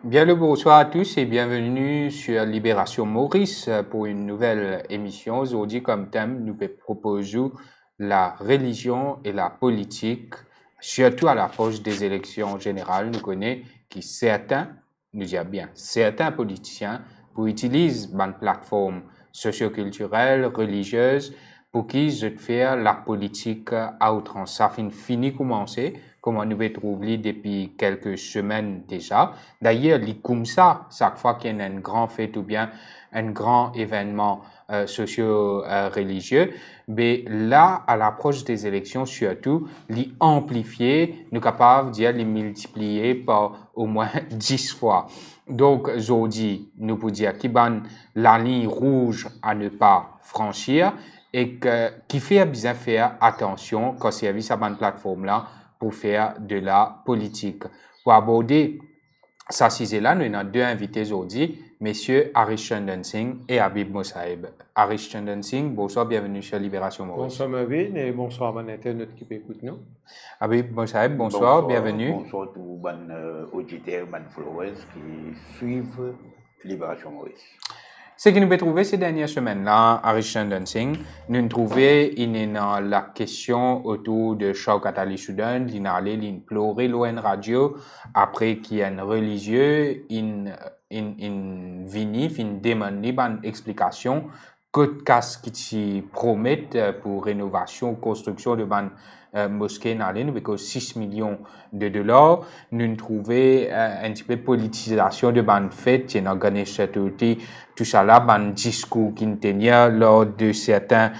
Bien le bonsoir à tous et bienvenue sur Libération Maurice pour une nouvelle émission. Aujourd'hui, comme thème, nous proposons la religion et la politique, surtout à l'approche des élections générales. Nous connaissons que certains, nous disons bien, certains politiciens pour utiliser une plateforme socioculturelle, religieuse, pour qu'ils aient faire la politique à outrance. Ça fait fini commencer, comme on nous trouve depuis quelques semaines déjà. D'ailleurs, comme ça, chaque fois qu'il y a un grand fête ou bien un grand événement socio-religieux, mais là, à l'approche des élections, surtout, les amplifier, nous sommes capables de les multiplier par au moins 10 fois. Donc, aujourd'hui, nous pouvons dire qu'il y a la ligne rouge à ne pas franchir et qui fait bien faire attention quand service à cette plateforme-là pour faire de la politique. Pour aborder ça, c'est là, nous avons deux invités aujourd'hui, messieurs Harish Chandan Singh et Habib Mosaeb. Harish Chandan Singh, bonsoir, bienvenue sur Libération Maurice. Bonsoir Marvin et bonsoir à l'internet qui peut écouter nous. Habib Mosaeb, bonsoir, bienvenue. Bonsoir à tous les auditeurs, les followers qui suivent Libération Maurice. Ce que nous avons trouvé ces dernières semaines-là, Harish Chandan Singh, nous avons trouvé la question autour de Shaukat Ali Soudan, il a pleuré l'ON Radio après qu'il y ait un religieux, une vinif, une demande, une explication que qu'est-ce qui promettent pour rénovation, construction de ban mosquée dans l'île, avec 6 millions de dollars. Nous trouvons un petit peu politisation de ban fête, il y a organisé cet outil, tout ça là, ban discours qui tenait lors de certains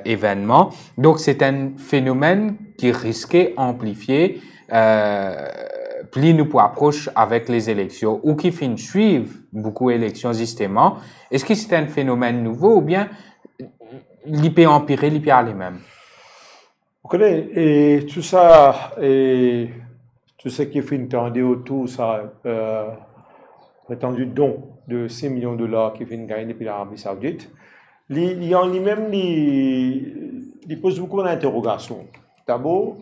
événements. Donc, c'est un phénomène qui risquait d'amplifier plus nous pour approche avec les élections ou qui finit suivre beaucoup d'élections justement. Est-ce que c'est un phénomène nouveau ou bien l'IP empirer, l'IP aller même? Vous connaissez, et tout ça, et tout ce qui fait entendu autour, ça, prétendu don de 6 millions de dollars qui viennent gagner depuis l'Arabie Saoudite, il y en lui-même, il pose beaucoup d'interrogations. D'abord,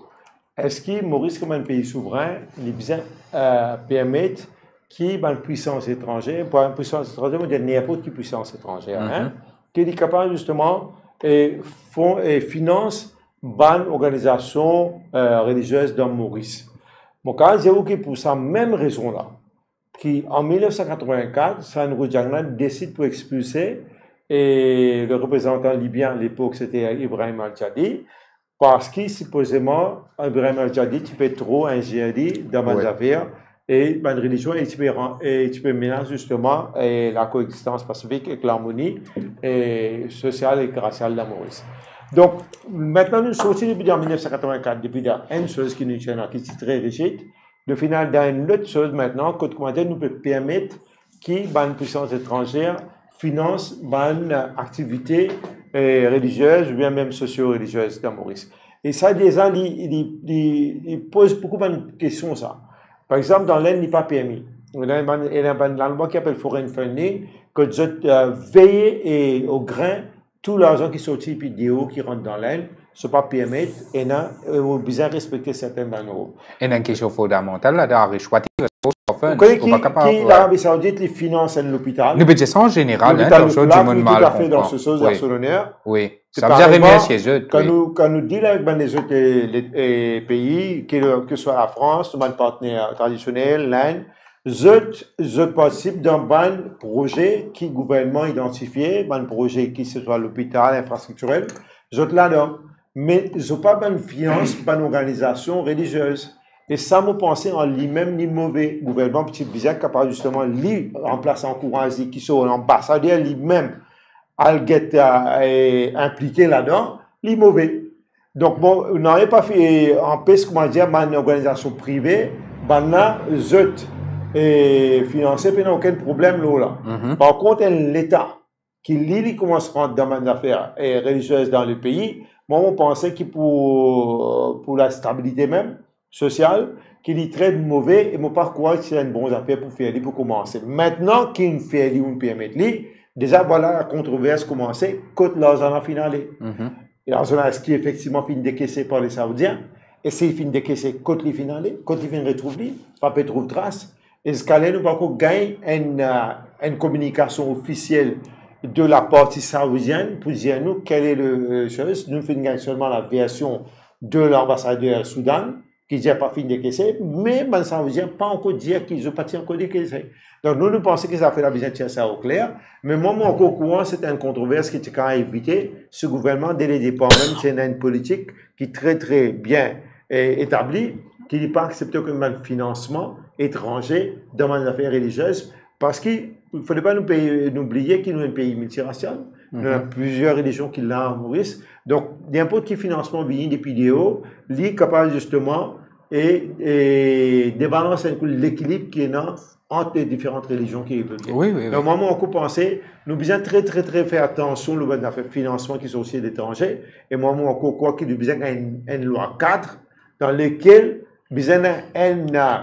est-ce que Maurice, comme un pays souverain, il besoin permettre qu'il y ait une puissance étrangère, pour une puissance étrangère, on dit n'importe quelle puissance étrangère, qui est capable justement et finance une organisation religieuse dans Maurice. Bon, quand j'ai pour ça même raison-là, qui en 1984, San Jangna décide pour expulser et le représentant libyen à l'époque, c'était Ibrahim Al-Jadi, parce que supposément, Ibrahim Al-Jadi, tu fais trop un djihadi dans les affaires et une religion et tu peux menacer justement la coexistence pacifique et l'harmonie sociale et raciale dans Maurice. Donc, maintenant, nous sortis depuis en 1984, depuis une chose qui nous tient, qui est très rigide. Le final, dans une autre chose maintenant, que nous peut permettre qu'une puissance étrangère finance une activité religieuse ou bien même socio-religieuse dans Maurice. Et ça, les gens, ils posent beaucoup de questions, ça. Par exemple, dans l'Inde, il n'est pas permis. Il y a une loi qui s'appelle Foreign Funding, que vous veillez au grain, tout l'argent qui sortit vidéo qui rentre dans l'Inde, ce n'est pas permis et on a besoin de respecter certaines normes. Et une question fondamentale, là, dans vous connaissez qui l'Arabie Saoudite les finance l'hôpital? Le budget en général, l'hôpital du mal tout à fait dans ce sens à son honneur. Oui, ça veut dire bien chez eux. Quand nous disons avec les autres pays, que ce soit la France, nos partenaires traditionnels, l'Inde, je participe dans un projet qui est gouvernement identifié, un projet qui soit l'hôpital infrastructurel, je là-dedans. Mais je n'ai pas de finance, pas d'organisation religieuse. Et ça, me pensais en lui-même ni mauvais. Le gouvernement petit bizarre capable justement lui remplacer en courant qui sont ambassadeur lui-même à impliqué là-dedans, lui mauvais. Donc bon, on n'aurait pas fait en paix, comment dire, une organisation privée, là, et financé, puis il n'y a aucun problème là. Par contre, l'État qui lui commence à rentrer dans les affaires religieuses dans le pays, moi, on pensait que pour la stabilité même sociale, qu'il est très mauvais et mon parcours c'est une bonne affaire pour faire pour commencer. Maintenant qu'il fait on permet déjà voilà la controverse commencer côté l'argent finale. Et l'argent est-ce qui effectivement fin décaissé par les Saoudiens et c'est fin décaissé côté les finale, côté fin retrouver pas peut trouver trace Est-ce qu'elle nous pas gagner une communication officielle de la partie saoudienne pour dire nous quelle est le chose. Nous faisons seulement la version de l'ambassadeur Soudan qui n'a pas fini de caisser, mais les Saoudiens pas encore dire qu'ils ont pas encore décaissé. Donc nous pensons que ça fait la visite de ça au clair, mais moi encore au courant c'est une controverse qui est quand même évité. Ce gouvernement dès le départ même c'est une politique qui est très très bien établie, qui n'est pas accepté aucun financement étranger dans les affaires religieuses, parce qu'il ne fallait pas nous oublier qu'il y a un pays multiracial. Il y a plusieurs religions qui l'ont en Maurice. Donc, n'importe quel financement vient des vidéos, est capable justement et débalancer l'équilibre qui est là entre les différentes religions qui évoluent. Oui, oui, oui. Donc, moi, on peut penser, nous devons très, très, très faire attention au financement qui sont aussi d'étrangers. Et moi, on croit qu'il y a une loi cadre dans laquelle il y a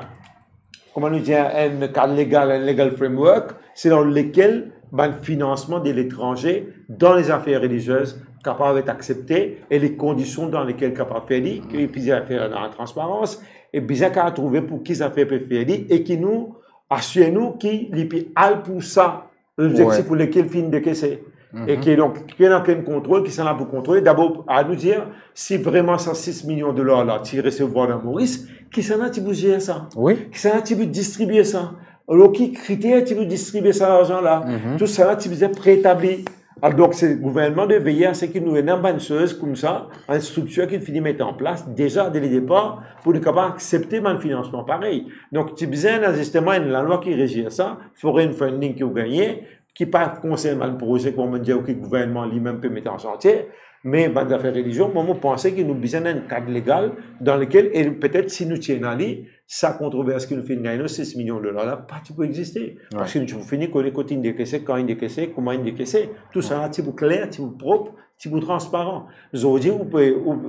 comment nous dire, un cadre légal, un legal framework, c'est dans lequel le financement de l'étranger dans les affaires religieuses capable d'être accepté et les conditions dans lesquelles capable de faire, qu'il puisse faire dans la transparence, et bien qu'à trouver pour qui ça fait faire et qui nous assure nous qui les al pour ça, l'objectif pour lequel fin de caisser. Et qui est donc, qui est dans quel contrôle, qui sont là pour contrôler, d'abord, à nous dire, si vraiment 106 millions de dollars là, tu recevoir dans Maurice, qui sont là, tu veux gérer ça? Oui. Qui sont là, tu veux distribuer ça? Alors, qui critères, tu veux distribuer ça, l'argent là? Tout ça là, tu veux préétabli. Alors, donc, c'est le gouvernement de veiller à ce qu'il nous ait une bonne chose comme ça, une structure qu'il finit mettre en place, déjà, dès le départ, pour être capable d'accepter un financement pareil. Donc, tu as besoin, justement, la loi qui régit ça, foreign funding qui vous gagnez, qui pas concerne le projet qu'on me dit que le gouvernement lui-même peut mettre en chantier, mais dans l'affaire religion, moi, je pensais qu'il nous besoin d'un cadre légal dans lequel, et peut-être si nous tiennent à lui, sa controverse qui nous fait gagner 6 millions de dollars, là, pas tu peux exister. Parce que nous finissons qu'on est côté décaissé, quand il décaissé, comment il décaissé. Tout ça, là, tu peux clair, tu peux propre, tu peux transparent. Aujourd'hui,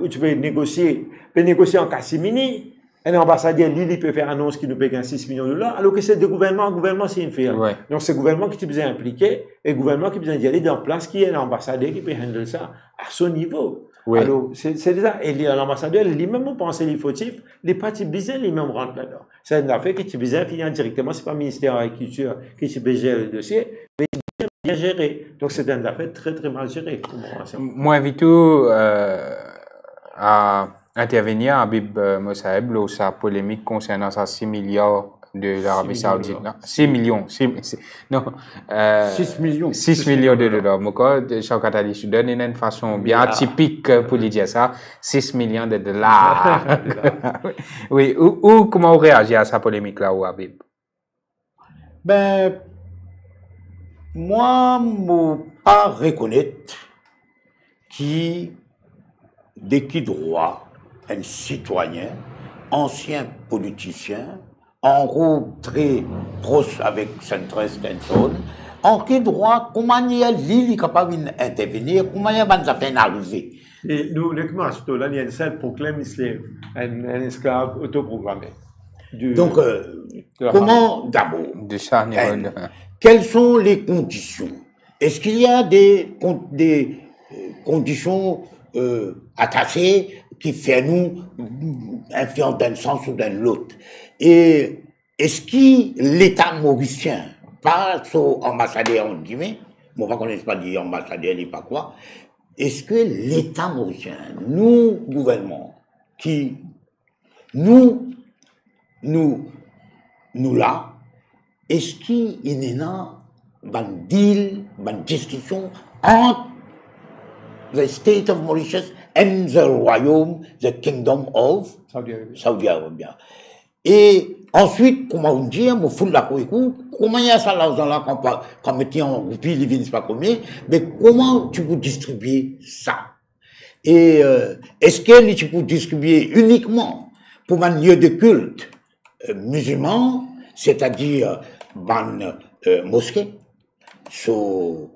tu peux négocier en casimini. Un ambassadeur, lui, il peut faire annonce qu'il nous paye 6 millions de dollars, alors que c'est le gouvernement, c'est une firme. Ouais. Donc, c'est le gouvernement qui est besoin impliqué, et le gouvernement qui est besoin d'y aller dans place, qui est l'ambassadeur qui peut handler ça à son niveau. Oui. Alors, c'est déjà, et l'ambassadeur, lui-même, pense les fautifs, les partis besoin, lui-même rentrent là-dedans. C'est une affaire que tu besoin finir directement, c'est pas le ministère de l'Agriculture qui peut gérer le dossier, mais bien géré. Donc, c'est une affaire très, très mal gérée. Moi, invite à intervenir à Bib Mosaeb, sa polémique concernant sa 6 milliards de l'Arabie Saoudite. 6 millions. Non. 6 millions. 6 millions de dollars. Moi, Chaukat Ali Soudan, il y a une façon bien typique pour lui dire ça. 6 millions de dollars. Oui. Ou comment on réagit à sa polémique là, ou Habib? Ben, moi, je pas reconnaître qui, de qui droit, un citoyen, ancien politicien, en groupe très proche avec Centre Stenson, en qui droit, comment il est capable d'intervenir, comment il va faire arriver. Et nous, le commerce, là, il y a une seule proclame islam, un esclave autoprogrammé. Donc, comment, d'abord, quelles sont les conditions? Est-ce qu'il y a des conditions attachées qui font nous influence d'un sens ou d'un autre? Et est-ce que l'État mauricien, pas son ambassadeur, on dit, mais, moi, je ne connais pas dire ambassadeur, ni pas quoi, est-ce que l'État mauricien, nous, gouvernement, qui, nous là, est-ce qu'il y a un deal, une discussion entre the state of Mauritius and the Royaume, the Kingdom of Saudi Arabia. Et ensuite, comment on dit, on fout la comment il y a ça l'argent-là quand on en roupie, il ne pas combien, mais comment tu peux distribuer ça? Et est-ce que tu peux distribuer uniquement pour un lieu de culte musulman, c'est-à-dire une mosquée, sur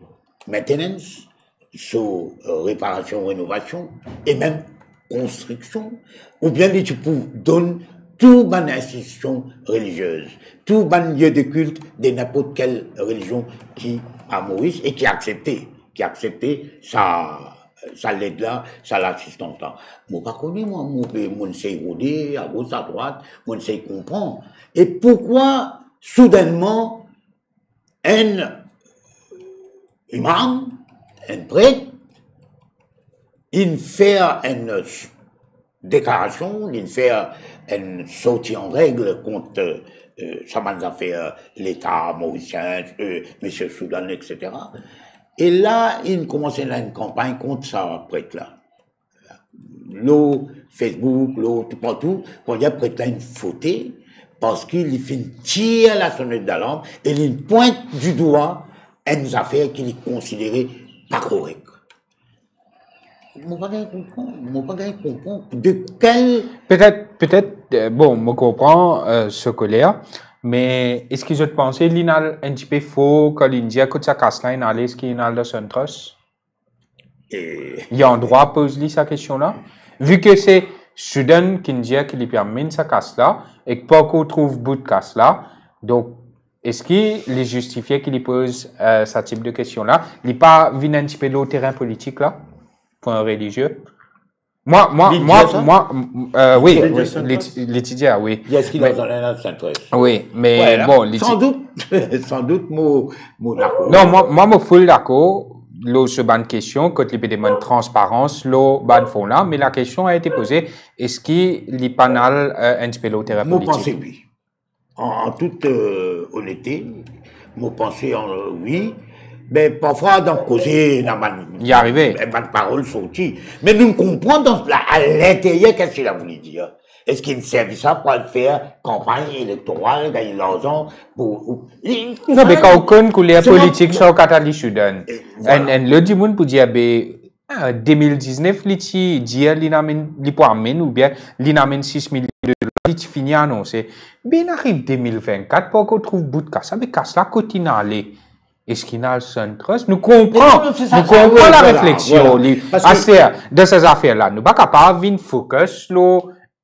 maintenance, sur réparation, rénovation, et même construction, ou bien tu peux donner toute une institution religieuse, tout un lieu de culte de n'importe quelle religion qui a Maurice et qui a accepté ça l'aide là, ça l'assistance là. Moi, pas connu, moi, sais rôder à gauche, à droite, moi, sais comprendre. Et pourquoi soudainement, un imam, un prêtre, il fait une déclaration, il fait une sortie en règle contre ça m'a fait l'État mauricien, M. Soudan, etc. Et là, il commence une campagne contre ça prêtre-là. L'eau, Facebook, l'eau, tout partout, pour dire prêtre-là une fautée, parce qu'il fait tirer la sonnette d'alarme et il pointe du doigt une affaire qu'il est considérée pas correcte. Moi, pas comprendre de quel... Peut-être, bon, je comprends ce colère, mais est-ce que je pense qu'il y a un petit peu faux quand il dit que ça casse là, est-ce qu'il y a le centre? Il y a un droit à poser cette question-là? Vu que c'est Soudan qui dit qu'il permet ça casse là, et que pas qu'on trouve bout de casse là, donc, est-ce qu'il est justifié qu'il pose ce type de question-là? Il n'est pas venu un petit peu de terrain politique là? Pour un religieux. Oui, l'étudiant, oui. Est-ce qu'il a un centre? Oui, mais voilà. Bon, sans doute, mon d'accord. Non, moi, je suis d'accord. Là, c'est une question, quand il y a une transparence, là, fond là, mais la question a été posée, est-ce qu'il y a pas un petit peu de terrain politique? Moi, je pense oui. En toute honnêteté, moi, je pense oui. Mais parfois, dans le causer, y arriver. Ma parole sortie. Mais nous comprenons à l'intérieur qu'est-ce qu'il a voulu dire. Est-ce qu'il servait ça pour faire campagne électorale, gagner l'argent pour... Non, mais quand on connaît que les politiques sont catalysés Soudan. Et le dimanche pour dire, 2019, il dit, il peut amener, ou bien, il amène 6 millions de dollars, il finit à annoncer. Bien, arrive 2024, pour qu'on trouve bout de casse, mais casse là, continue à aller. Est-ce qu'il y a le centre? Nous comprenons la réflexion. De ces affaires-là. Nous ne sommes pas capables de focus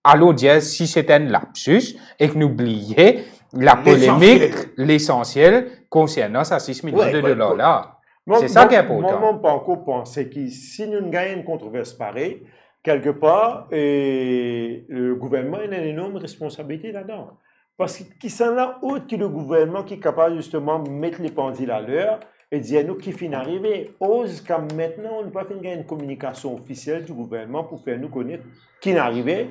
à l'audience si c'est un lapsus et que nous oublions la polémique, l'essentiel concernant ces 6 millions de dollars là. C'est ça qui est important. Moi, mon parcours pense que si nous gagnons une controverse pareille, quelque part, le gouvernement a une énorme responsabilité là-dedans. Parce qu'il s'en a autre que le gouvernement qui est capable justement de mettre les pendules à l'heure et dire nous qui finit arrivé. Jusqu'à maintenant, on n'a pas fait une communication officielle du gouvernement pour faire nous connaître qui est arrivé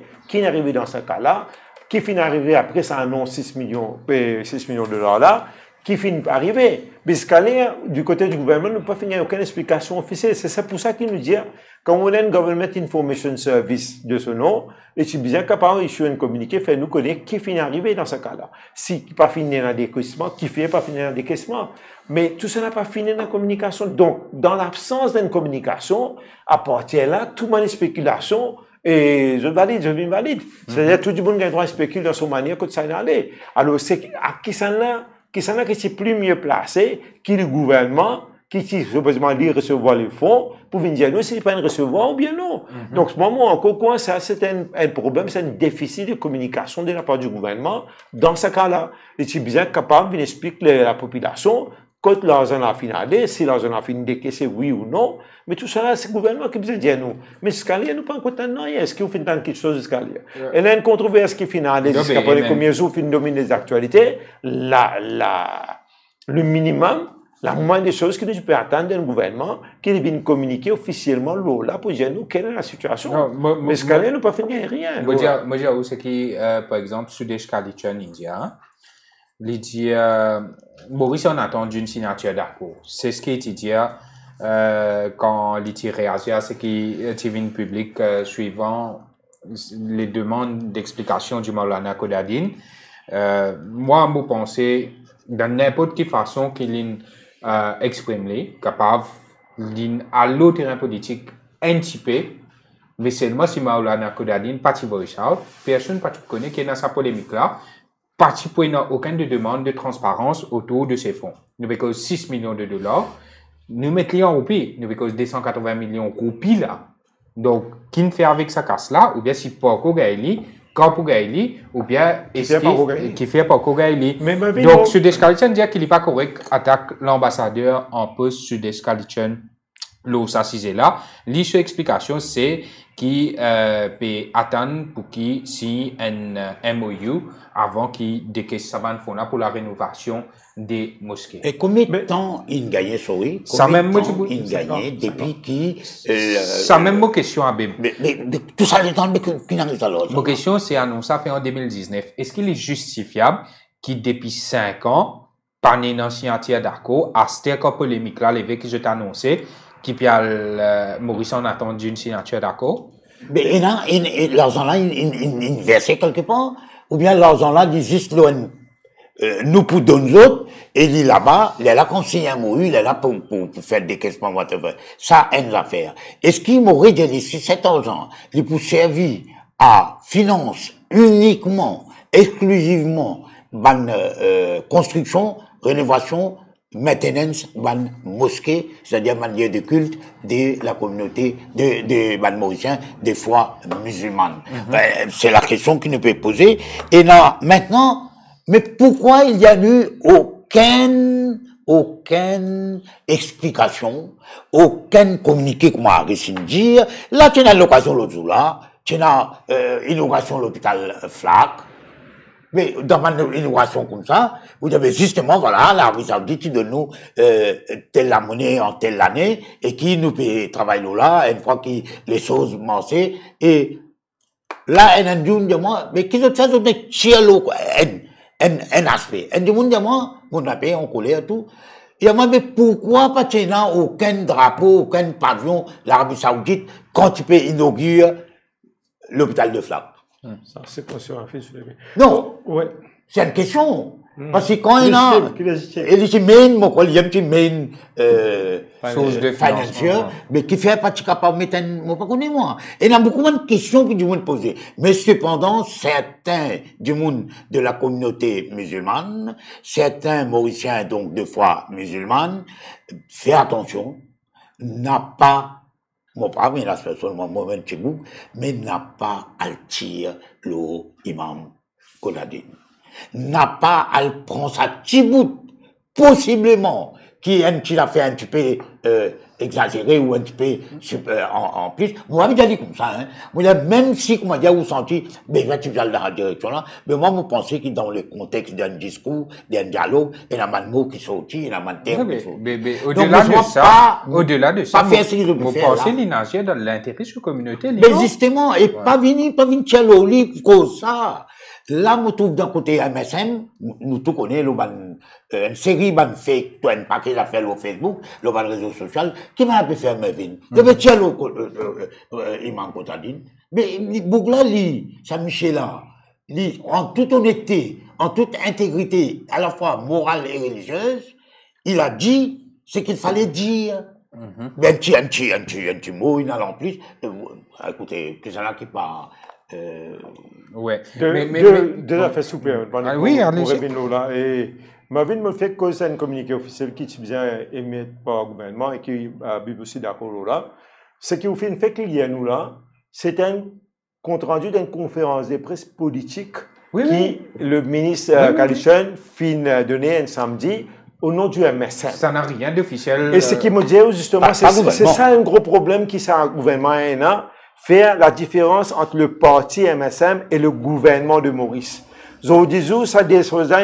dans ce cas-là, qui finit arrivé après ça annonce 6 millions de dollars là, qui finit arriver. Puisqu'aller du côté du gouvernement, nous n'a pas fait aucune explication officielle. C'est pour ça qu'il nous dit, quand on a un Government Information Service de ce nom, et c'est bien capable d'issuer un communiqué, faire nous connaître qui finit arrivé dans ce cas-là. Si qui pas fini dans le décaissement, qui fait pas fini dans le décaissement. Mais tout ça n'a pas fini dans la communication. Donc, dans l'absence d'une communication, à partir de là, tout le monde est spéculation, et je valide. C'est-à-dire, tout le monde a le droit de spéculer dans son manière que ça allait. Alors, c'est à qui ça là, qui c'est plus mieux placé que le gouvernement qui supposément dit recevoir les fonds pour venir dire nous si c'est pas un recevoir ou bien non. Donc, ce moment encore quoi, ça c'est un problème, c'est un déficit de communication de la part du gouvernement dans ce cas-là. Et c'est bien capable d'expliquer la population quand l'argent a fini d'aller, si l'argent a fini décaisser oui ou non. Mais tout ça, c'est le gouvernement qui besoin de dire nous. Mais ce cas-là, nous pas encore non, est-ce qu'il faut faire quelque chose de ce cas-là? Il y a une controverse qui finit d'aller jusqu'à les combien jours fin domine les actualités. Le minimum, la moindre des choses que nous pouvons attendre d'un gouvernement qui vienne communiquer officiellement là pour dire nous quelle est la situation. Non, mais ce cas-là, nous pas fait rien. Moi, je sais que, par exemple, Sudesh Kalitchan India, il dit, Maurice, on attend une signature d'accord. C'est ce qu'il dit quand il réagit à ce qui est public suivant les demandes d'explication du Maulana Kodadine. Moi, je pense, dans n'importe quelle façon qu'il exprime, capable à l'autre terrain politique un petit peu, mais seulement si Maulana Kodadine, parti Borisal, personne ne connaît qui est dans sa polémique là. Parti pour n'a aucune demande de transparence autour de ces fonds. Nous avons 6 millions de dollars. Nous mettons en roupies. Nous avons 280 millions de roupies là. Donc, qui ne fait avec sa casse là, ou bien si pas Kogaili, quand Kogaili, ou bien qui fait pas Kogaili. Donc, Sudesh Kalitchan dit qu'il n'est pas correct, attaque l'ambassadeur en poste Sudesh Kalitchan l'eau s'assise là. L'issue explication, c'est qui peut attendre pour qui si un MOU avant qui décaisse sa bande fauna pour la rénovation des mosquées. Et combien de temps il gagnait, sorry? Ça Combien même de temps il gagnait depuis qui... Ça même ma question à Bim. Mais tout ça, le temps, mais qui n'en est alors? Ma question, c'est annoncé fait en 2019. Est-ce qu'il est justifiable qui depuis 5 ans, par une signature d'accord, à cette polémique là, l'évêque que je t'ai annoncé, qui puis Maurice en attendu une signature d'accord? Mais l'argent là, il versait quelque part? Ou bien l'argent là, il juste loin, nous pour donner autres, et il est là-bas, il est là qu'on signe un MOU, il est là pour faire des caissements, whatever. Ça, une affaire. Est-ce qu'il m'aurait dit, si cet argent, il pour servir à finance uniquement, exclusivement, construction, rénovation, maintenance, mosquée, c'est-à-dire lieu de culte de la communauté de mauriciens, des fois musulmanes. C'est la question qui nous peut poser. Et là, maintenant, mais pourquoi il n'y a eu aucune explication, aucun communiqué, comme a réussi de dire. Là, tu as l'occasion l'autre jour là, tu as inauguration de l'hôpital Flac. Mais dans une innovation comme ça, vous avez justement, voilà, l'Arabie Saoudite donne nous telle la monnaie en telle année, et qui nous peut travailler là, une fois que les choses commencent, et là, un dit moi, mais qui se fait de cielo, un aspect. Un dit moi, mon appel en colère, tout. Et moi, mais pourquoi pas tu n'as aucun drapeau, aucun pavillon, l'Arabie Saoudite, quand tu peux inaugurer l'hôpital de Flac? Ça, c'est pas sur un fait soulevé. Non, Ouais. c'est une question. Parce que quand il a, Légitime. il dit main, mon collègue, il y a un petit main, Source de financier, financement. mais qui fait pas capable de mettre un, moi pas connais moi. Et il y a beaucoup de questions que du monde poser. Mais cependant, certains du monde de la communauté musulmane, certains Mauriciens, donc deux fois musulmanes, fais attention, n'a pas mon père, il a seulement moi-même Tchibouk, mais n'a pas à le tirer l'imam Konadine. N'a pas à le prendre sa Tchibouk, possiblement, qui a fait un petit peu exagéré ou un petit peu en plus. Moi, j'ai dit comme ça, hein. Moi, même si, comment dire, vous sentez, mais là, tu vas dans la direction là, mais moi, vous pensez que dans le contexte d'un discours, d'un dialogue, il y a un mot qui sortit, il y a un terme qui sortit. Mais au-delà de ça, pas faire ce que je peux vous faire, pensez là. l'inagir dans l'intérêt de la communauté? Mais justement, et pas venir tiens au lit comme ça. Là, nous trouve d'un côté MSM, nous tout connaissons, une série de fake, un paquet d'affaires au Facebook, le réseau social, qui m'a pu faire Mervyn. Je vais tiens Imam Kotadine. Mais, Bougla, Saint-Michel là, en toute honnêteté, en toute intégrité, à la fois morale et religieuse, il a dit ce qu'il fallait dire. Mais un petit mot, il en plus. Écoutez, que ça là qui part. Ouais. Deux affaires souples. Oui, allez-y. Là. Et Marvin me fait que c'est un communiqué officiel qui est bien émis par le gouvernement et qui a aussi d'accord là. Ce qui vous fait une fait qu'il y a nous là, c'est un compte rendu d'une conférence de presse politique le ministre Kalishan fin donné un samedi au nom du MSM. Ça n'a rien d'officiel. Et ce qui me dit justement, c'est ça un gros problème qui c'est un gouvernement a. Faire la différence entre le parti MSM et le gouvernement de Maurice. Aujourd'hui, ça des choses là,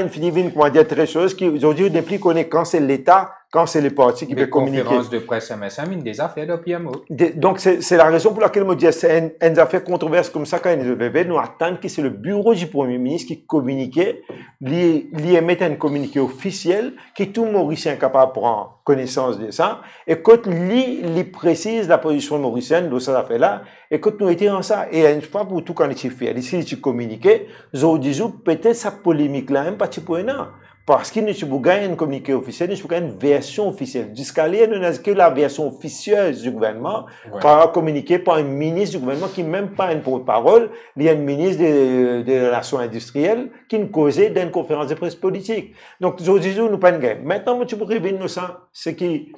comment dire, très choses qui, aujourd'hui, depuis qu'on est quand c'est l'État, quand c'est le parti qui peut communiquer. Conférence de presse MSM, une des affaires de PMO. Donc, c'est la raison pour laquelle me dit, c'est une affaire controverse comme ça, quand ils levaient, nous attendons que c'est le bureau du Premier ministre qui communiquait, lui émettre un communiqué officiel, que tout Mauricien est capable de prendre connaissance de ça, et quand lui précise la position mauricienne de cette affaire-là, et quand nous étions en ça, et une fois pour tout quand il fait, ici, il communiquait, aujourd'hui, peut-être sa polémique-là, un petit peu énorme. Parce qu'il ne se peut pas un communiqué officiel, il ne se peut pas une version officielle. Jusqu'à là, nous n'avons que la version officieuse du gouvernement, par communiqué par un ministre du gouvernement qui n'est même pas une porte-parole, il y a un ministre des Relations industrielles qui nous causait d'une conférence de presse politique. Donc, aujourd'hui, nous n'avons pas une guerre. Maintenant, tu peux révéler nous ça, ce qui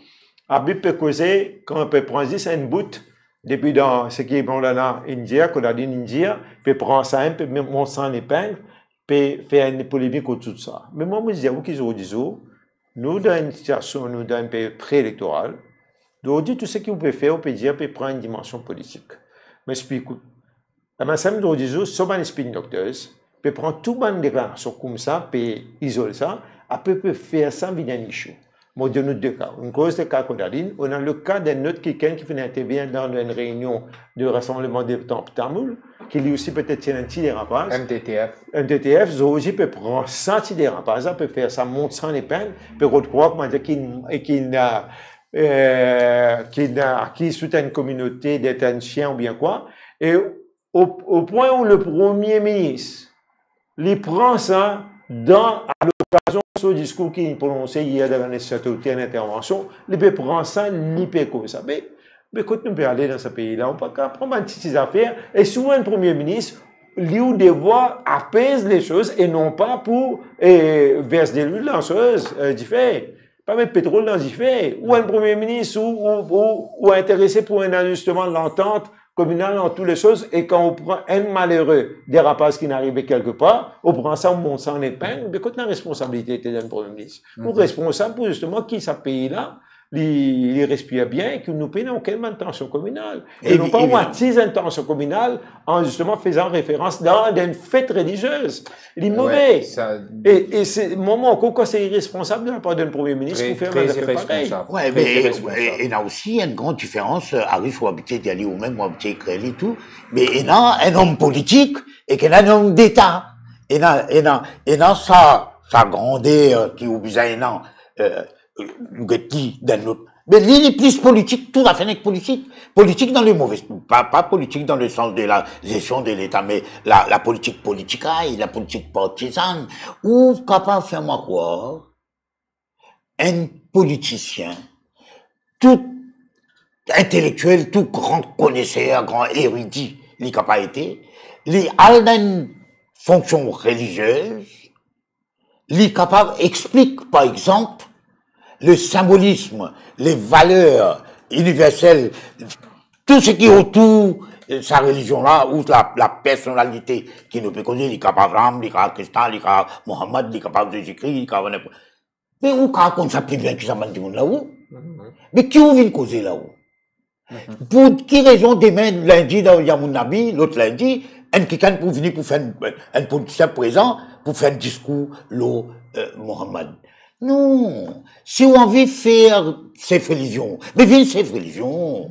a peut causer, quand on peut prendre ça, une bout, depuis dans ce qui est bon là, dans India, qu'on a dit India, peut prendre ça, peut monter ça en épingle, peut faire une polémique autour de ça. Mais moi, je dis à vous qu'ils ont dit, nous, dans une situation, nous, dans un pays préélectoral, D'aujourd'hui, tout ce que vous pouvez faire, vous pouvez dire, peut prendre une dimension politique. Mais je écoute. La massacre d'aujourd'hui, sur un spin doctors, peut prendre toute une déclaration comme ça, peut isoler ça, après peut faire ça via un issue. Moi, je donne deux cas. Une cause de cas Kodaline, on a le cas d'un autre quelqu'un qui fait intervenir dans une réunion de rassemblement des Tamoul, qui lui aussi peut-être tient un petit dérapage. MTTF, Zoji peut prendre ça, petit dérapage, peut faire ça, monte sans épingle, peut retrouver, comment dire, qui a acquis toute une communauté d'être un chien ou bien quoi. Et au point où le Premier ministre, il prend ça à l'occasion de ce discours qu'il a prononcé hier devant les autorités d'intervention, il peut prendre ça, il peut comme ça. Mais quand nous pouvons aller dans ce pays-là, on peut prendre une petite affaire, et souvent le Premier ministre, lui ou devoir apaiser les choses et non pas pour verser de l'huile lanceuse du fait. Pas mettre pétrole dans du fait. Ou un Premier ministre ou intéressé pour un ajustement de l'entente communale dans toutes les choses, et quand on prend un malheureux dérapage qui n'arrivait quelque part, on prend ça, on monte ça en épingle, mais quand la responsabilité était d'un Premier ministre, ou responsable pour justement qui ce pays-là, il respire bien et qu'il nous paye aucune intention communale. Et non pas on attise intention communale en justement faisant référence dans une fête religieuse. Il est mauvais. Ouais, et c'est le moment où c'est irresponsable de la part d'un Premier ministre pour faire un affaire pareil. Ouais, mais il y a aussi une grande différence. Arrive ou habiter d'y aller ou même ou habiter créer et tout. Mais il y a un homme politique et qu'il y a un homme d'État. Il y a sa grandeur qui ou bien mais lui, il est plus politique, tout à fait politique. Politique dans le mauvais, pas politique dans le sens de la gestion de l'État, mais la politique politicaille, la politique partisane, ou capable de faire moi croire, un politicien, tout intellectuel, tout grand connaisseur, grand érudit, il est capable d'être, il a une fonction religieuse, il est capable, explique, par exemple, le symbolisme, les valeurs universelles, tout ce qui est autour de sa religion-là, ou la personnalité qui nous peut connaître, les capables Abraham, les capables Christ, les capables Mohammed, les capables Jésus-Christ, les capables... Mais où qu'on s'appelle bien qui s'appelle du monde là-haut? Mais qui ou vient causer là-haut? Pour qui raison demain, lundi, dans Yamoun Nabi, l'autre lundi, un quelqu'un pour venir pour faire un politicien présent, pour faire un discours, Mohammed. Non, si on veut faire ces religions, mais viens ces religions,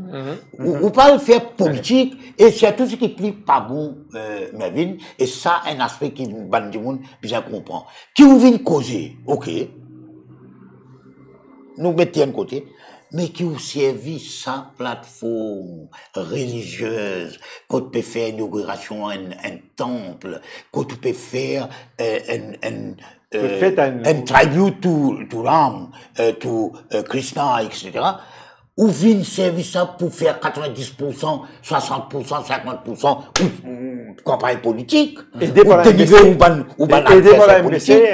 ou pas faire politique, et c'est tout ce qui plaît pas bon, Mervyn, et ça, un aspect qui ban du monde, bien comprend. Qui vous vient causer, ok, nous mettons un côté, mais qui vous servi sa plateforme religieuse, quand tu peux faire inauguration un temple, quand tu peux faire un tribute to Ram, to Krishna, etc. Ou vient servir ça pour faire 90%, 60%, 50%, campagne politique. Aidé par la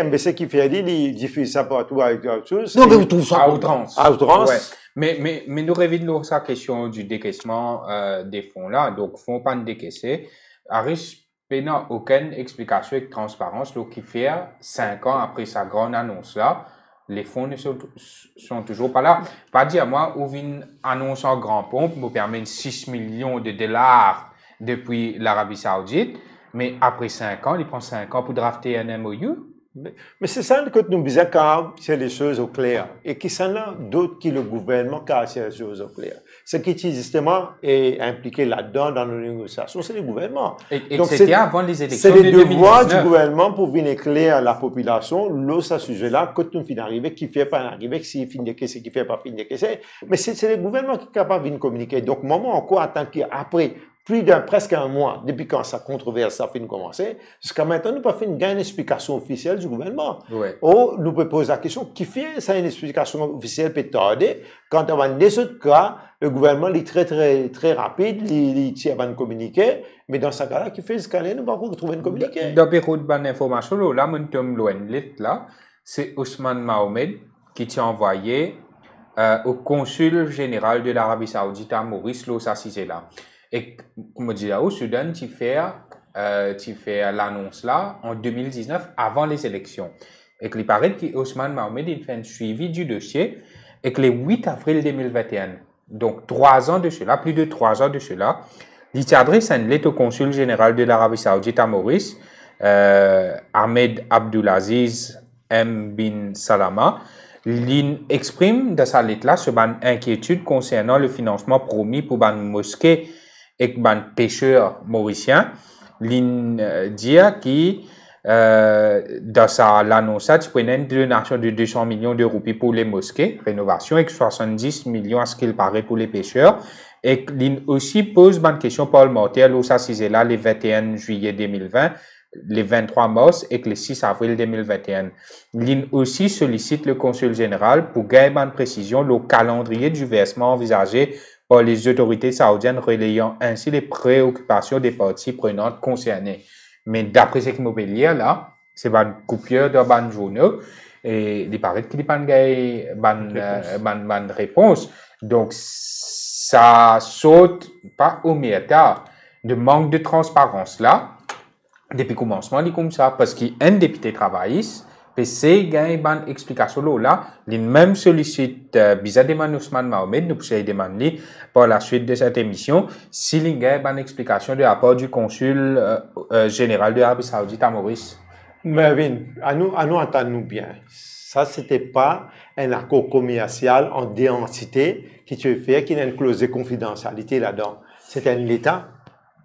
MBC qui fait il diffuse ça partout avec autre chose. Non, mais vous trouvez ça à outrance. À outrance. Ouais. Mais nous revenons sur la question du décaissement des fonds là. Donc, fonds pas décaissés. Arish n'a aucune explication avec transparence. Donc, qui fait 5 ans après sa grande annonce là, les fonds ne sont toujours pas là. Pas dire moi, où une annonce en grand pompe me permet 6 millions de dollars depuis l'Arabie Saoudite, mais après 5 ans, il prend 5 ans pour drafter un MOU. Mais c'est ça que nous disons quand c'est les choses au clair. Et qui sont là d'autres qui le gouvernement quand c'est les choses au clair. Ce qui justement est impliqué là-dedans dans nos négociations, c'est le gouvernement. Et donc c'était avant les élections de 2019. C'est le devoir du gouvernement pour venir éclairer la population, là, ce sujet-là, quand nous finissons d'arriver, qui fait pas arriver, qui finit de caisser, qui fait pas finir de caisser. Mais c'est le gouvernement qui est capable de communiquer. Donc, moment encore, attend qu'après, presque un mois, depuis quand sa controverse a fini de commencer, jusqu'à maintenant, nous n'avons pas fait une explication officielle du gouvernement. Ouais. Ou nous pouvons poser la question, qui fait ça une explication officielle peut tarder, quand on va dans les autres cas, le gouvernement est très rapide, il tient à communiquer, mais dans ce cas-là, qui fait ce cas-là, nous ne pouvons pas trouver une communiqué. Dans le de bonne information, là, c'est Ousmane Mohamed qui t'a envoyé au consul général de l'Arabie Saoudite à Maurice, là. Et comme je dis là, au Soudan, tu fais l'annonce là en 2019, avant les élections. Et qu'il paraît qu'Ousmane Mohamed il fait un suivi du dossier et que le 8 avril 2021, donc 3 ans de cela, plus de 3 ans de cela, il adresse une lettre au consul général de l'Arabie Saoudite à Maurice, Ahmed Abdulaziz M. bin Salama. Il exprime dans sa lettre-là son inquiétude concernant le financement promis pour les mosquées et les pêcheurs mauriciens. Il dit que dans l'annonce, il prenait une donation de 200 millions de roupies pour les mosquées, rénovation, et 70 millions à ce qu'il paraît pour les pêcheurs. Et il aussi pose une question parlementaire, où ça c'est là, le 21 juillet 2020, le 23 mars et le 6 avril 2021. Il aussi sollicite le consul général pour gagner une précision le calendrier du versement envisagé par les autorités saoudiennes, relayant ainsi les préoccupations des parties prenantes concernées. Mais d'après ce que je peux lire là, c'est une coupure de ban journaux et il paraît qu'il n'y a pas de réponse. Donc, ça saute pas au méta de manque de transparence là, depuis le commencement, il comme ça, parce qu'il y a un député travailliste, puis c'est une bonne explication là, il même sollicite bizarrement Ousmane Mohamed, nous pouvons demander par la suite de cette émission, s'il y a une bonne explication de la part du consul général de l'Arabie Saoudite à Maurice. Mervyn, à nous entendons bien. Ça, c'était pas un accord commercial en deux entités qui te fait qu'il y a une clause de confidentialité là-dedans. C'est un État,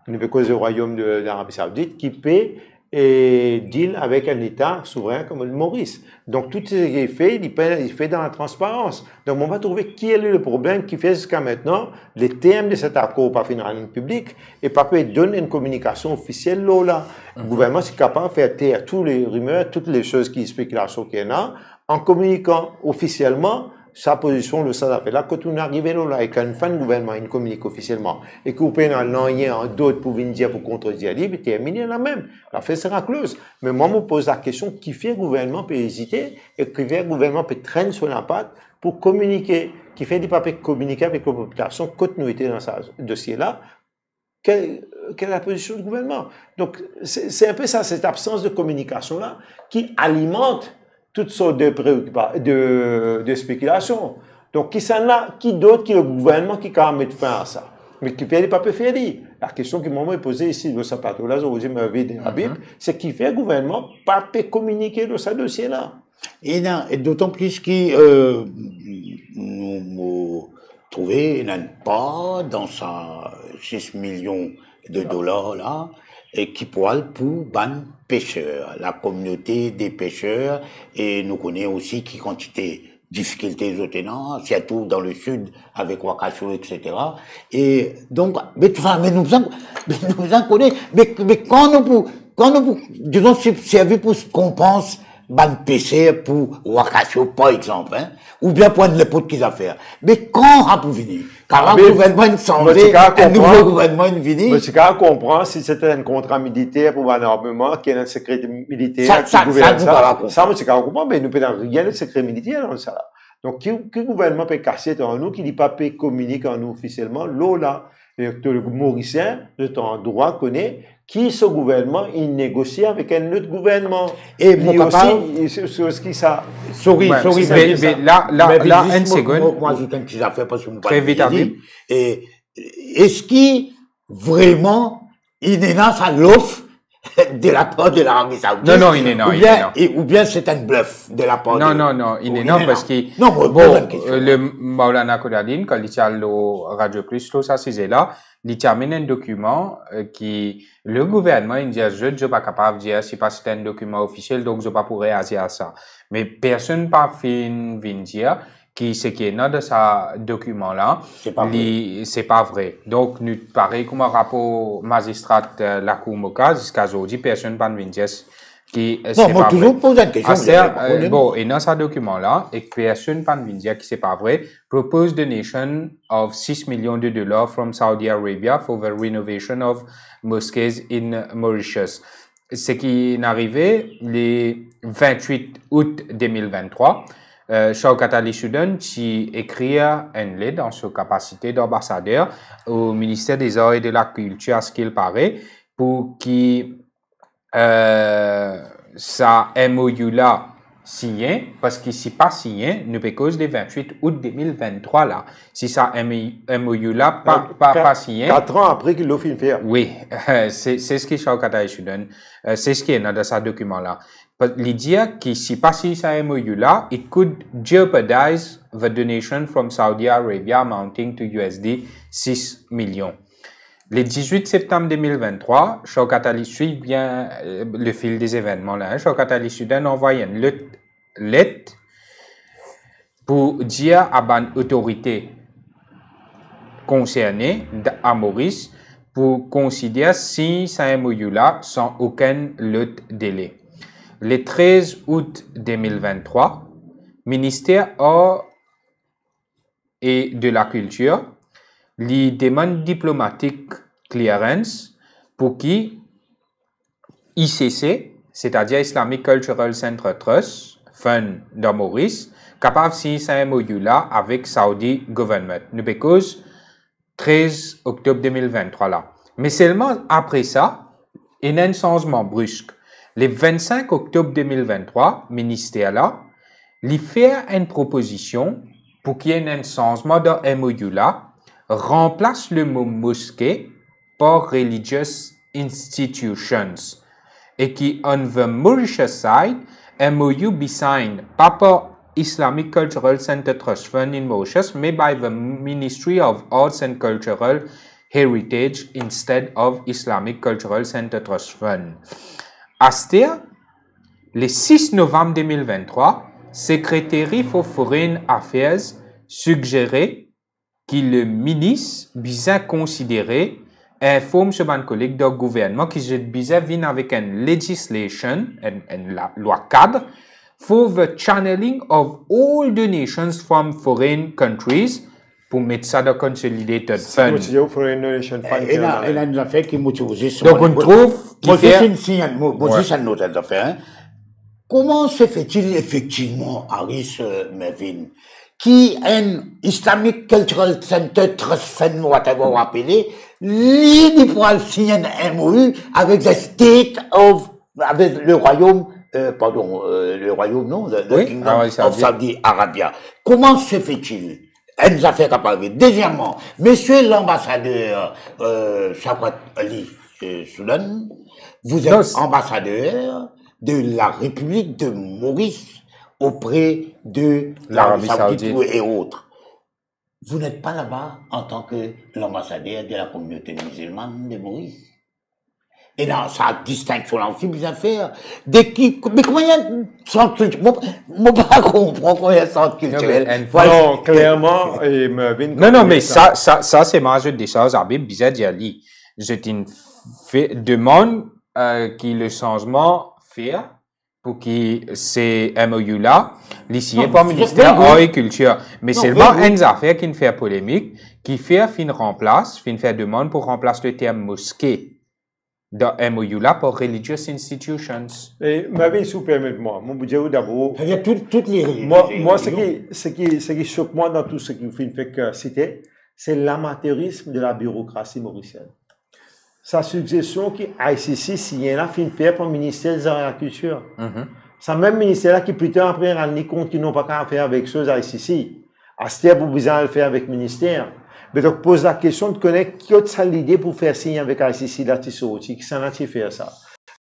une cause du royaume de l'Arabie Saoudite, qui paie et deal avec un État souverain comme le Maurice. Donc, tout ce qui est fait, il fait dans la transparence. Donc, on va trouver qui est le problème qui fait jusqu'à maintenant les termes de cet accord pas fin en public et pas peut donner une communication officielle là. Le gouvernement est capable de faire taire tous les rumeurs, toutes les choses qui spéculation qu'il y en a, en communiquant officiellement sa position de ça fait là quand on arrive là et qu'un fan gouvernement il communique officiellement et qu'on peut en rien d'autres pour venir dire pour contredire libre terminer la même la fait sera close mais moi me pose la question qui fait gouvernement peut hésiter et qui fait gouvernement peut traîner sur la patte pour communiquer qui fait des papiers communiquer avec la population quand nous étions dans ce dossier là quelle est la position du gouvernement donc c'est un peu ça cette absence de communication là qui alimente toutes sortes de préoccupations, de spéculations. Donc, qui d'autre que le gouvernement qui quand même met fin à ça? Mais qui fait pas faire la question qui m'a posée ici, dans ce plateau-là, je vous dis, c'est qui fait le gouvernement pas communiquer dans ce dossier-là? Et d'autant plus que nous trouvons pas dans sa 6 millions de dollars là, et qui pourra pour ban pêcheurs, la communauté des pêcheurs, et nous connaissons aussi qui quantité difficultés au tenant, surtout dans le sud avec Wakasho, etc. Et donc, mais nous en connaissons, mais quand nous disons, servir pour ce qu'on pense, ban pêcheurs pour Wakasho, par exemple, hein, ou bien pour n'importe quelle affaire. Mais quand on pour venir? Car le gouvernement s'en va, un nouveau gouvernement vient. Mais tu comprends si c'était un contrat militaire pour un armement, qui est un secret militaire. Ça, moi, tu comprends, mais nous ne rien de secret militaire dans ça. Donc, qui gouvernement peut casser en nous, qui dit pas peut communiquer en nous officiellement, là, le Mauricien, de ton droit, connaît qui ce gouvernement, il négocie avec un autre gouvernement. Et mon aussi, ce qui ça. Sorry, mais là, une seconde. Moi, j'ai une petite affaire parce que vous très vite, et est-ce qu'il vraiment, il est dans sa l'offre de la part de l'Arabie Saoudite? Non, il est non. Ou bien c'est un bluff de la part de... Non, il est non, parce que... Non, bon, le Maulana Kodadine, quand il y a le Radio Plus, ça, c'est là, il termine un document qui, le gouvernement, il dit, je ne suis pas capable de dire si pas c'est un document officiel, donc je ne pas pourrais réagir à ça. Mais personne n'a pas fait dire qui ce qui est dans ce document-là, c'est pas vrai. Donc, nous, pareil comme un rapport magistrat la Cour Moka, jusqu'à aujourd'hui, personne n'a pas dire qui non, moi, toujours pose une question. Bon, et dans ce document-là, et personne n'a pas dire qui c'est pas vrai, propose donation of 6 millions de dollars from Saudi Arabia for the renovation of mosques in Mauritius. Ce qui est arrivé le 28 août 2023, Shaukat Ali Soudan qui écrit une lettre dans sa capacité d'ambassadeur au ministère des Arts et de la Culture, à ce qu'il paraît, pour qui ça MOU là signé, parce que si pas signé, nous peut cause le 28 août 2023 là. Si ça MOU là pas signé. 4 ans après qu'il l'a fait faire. Oui, c'est ce qui Shaukat Ali Soudan, c'est ce qui est dans ce document là. L'idée que si pas si ça MOU là, it could jeopardize the donation from Saudi Arabia amounting to USD 6 millions. Le 18 septembre 2023, Shaukat Ali suit bien le fil des événements là. Shaukat Ali Soudan envoie une lettre pour dire à une autorité concernée à Maurice pour considérer si ça MOU là sans aucun autre délai. Le 13 août 2023, ministère et de la culture les demandes diplomatiques clearance pour qui ICC, c'est-à-dire Islamic Cultural Center Trust, Fund de Maurice, capable de signer un MOU là avec Saudi Government. Nous cause 13 octobre 2023 là. Mais seulement après ça, il y a un changement brusque. Le 25 octobre 2023, ministère là, il fait une proposition pour qu'il y ait un changement de MOU là, remplace le mot mosquée par religious institutions et qui on the Mauritius side, MOU be signed pas par Islamic Cultural Center Trust Fund in Mauritius, mais by the Ministry of Arts and Cultural Heritage instead of Islamic Cultural Center Trust Fund. Astir, le 6 novembre 2023, Secretary for Foreign Affairs suggérait que le ministre bisa considérer informe sur un collègue de gouvernement qui bisa vient avec une legislation, une loi cadre, for the channeling of all donations from foreign countries pour mettre ça dans consolidated fund. Donc on trouve comment se fait-il effectivement, Harris Mervyn, qui un Islamic Cultural Center Trust Fund, whatever on appelle, lui pour signer un MOU avec the state of, avec le royaume, le royaume, non, le Kingdom of Saudi Arabia. Comment se fait-il? Une affaire capable. Deuxièmement, monsieur l'ambassadeur, Shaukat Ali Soudan, vous êtes ambassadeur de la République de Maurice auprès de l'Arabie Saoudite et autres. Vous n'êtes pas là-bas en tant que l'ambassadeur de la communauté musulmane de Maurice. Et dans sa distinction là aussi, bien faire. Mais comment il y a un centre culturel? Moi, pas comprendre comment il y a un centre culturel. Non, clairement, non, mais ça, c'est majeur des choses à bizarre d'y aller. Je demande qu'il le changement fait pour que ces MOU là, les signé par le ministère de l'Agriculture. Mais seulement une affaire qui ne fait polémique, qui fait fait demande pour remplacer le terme mosquée dans MOU là pour religious institutions. Et Mervyn, si vous permettez-moi, mon budget d'abord. Il y a toutes les moi, ce qui choque moi dans tout ce qui fait que citer, c'est l'amateurisme de la bureaucratie mauricienne. Sa suggestion qui ICC signe là fin faire pour le ministère de l'Agriculture. C'est même ministère là qui plutôt après rendre compte qu'ils n'ont pas qu'à faire avec ceux ICC. À ce temps, vous besoin de le faire avec le ministère. Mais donc, pose la question de connaître qui a l'idée pour faire signer avec ICC là, qui s'en a fait ça.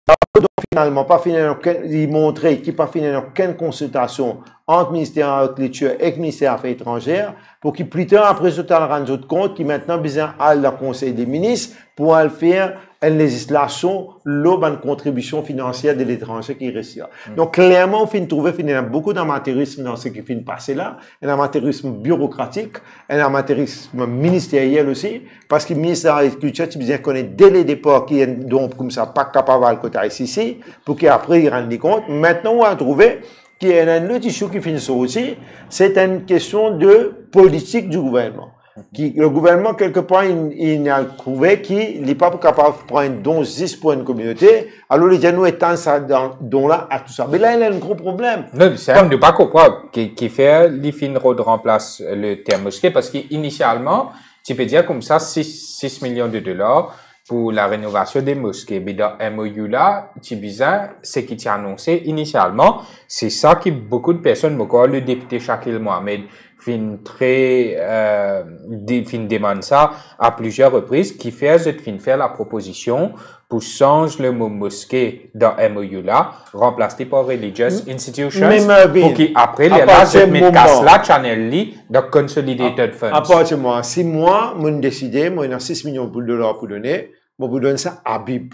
Donc, finalement, pas finalement, il montrait qu'il n'a pas finalement aucune consultation entre le ministère de l'Agriculture et le ministère des Affaires étrangères pour qu'il plus tard, après ce temps, rende compte qu'il maintenant besoin à le Conseil des ministres pour aller faire une législation, une contribution financière de l'étranger qui reste. Donc, clairement, on finit trouver finalement beaucoup d'amateurisme dans ce qui finit passer là, un amateurisme bureaucratique, un amateurisme ministériel aussi, parce que le ministère de l'Agriculture, tu besoin connaître dès le départ qui est donc comme ça pas capable de côté ICC, pour qu'après il rende compte. Maintenant, on va trouver qu'il y a un autre issue qui finit aussi, c'est une question de politique du gouvernement. Le gouvernement, quelque part, il a trouvé qu'il n'est pas capable de prendre un don 10 pour une communauté, alors les gens étendent ça don-là à tout ça. Mais là, il y a un gros problème. Non, c'est un ne pas comprendre qui fait l'IFINRO de remplace le terme mosquée, parce qu'initialement, tu peux dire comme ça, 6 millions de dollars pour la rénovation des mosquées. Mais dans MOU là, c'est bizarre, ce qui t'est annoncé initialement, c'est ça que beaucoup de personnes, beaucoup le député Shakil Mohamed, fin demande ça à plusieurs reprises, qui fait la proposition pour changer le mot mosquée dans MOU là, remplacer par religious institutions, pour qu'après, les là, je mets casse là, channel li, dans consolidated funds. À partir de moi, si moi, je décide, moi, il y a 6 millions de dollars pour donner, je vous donne ça à BIP.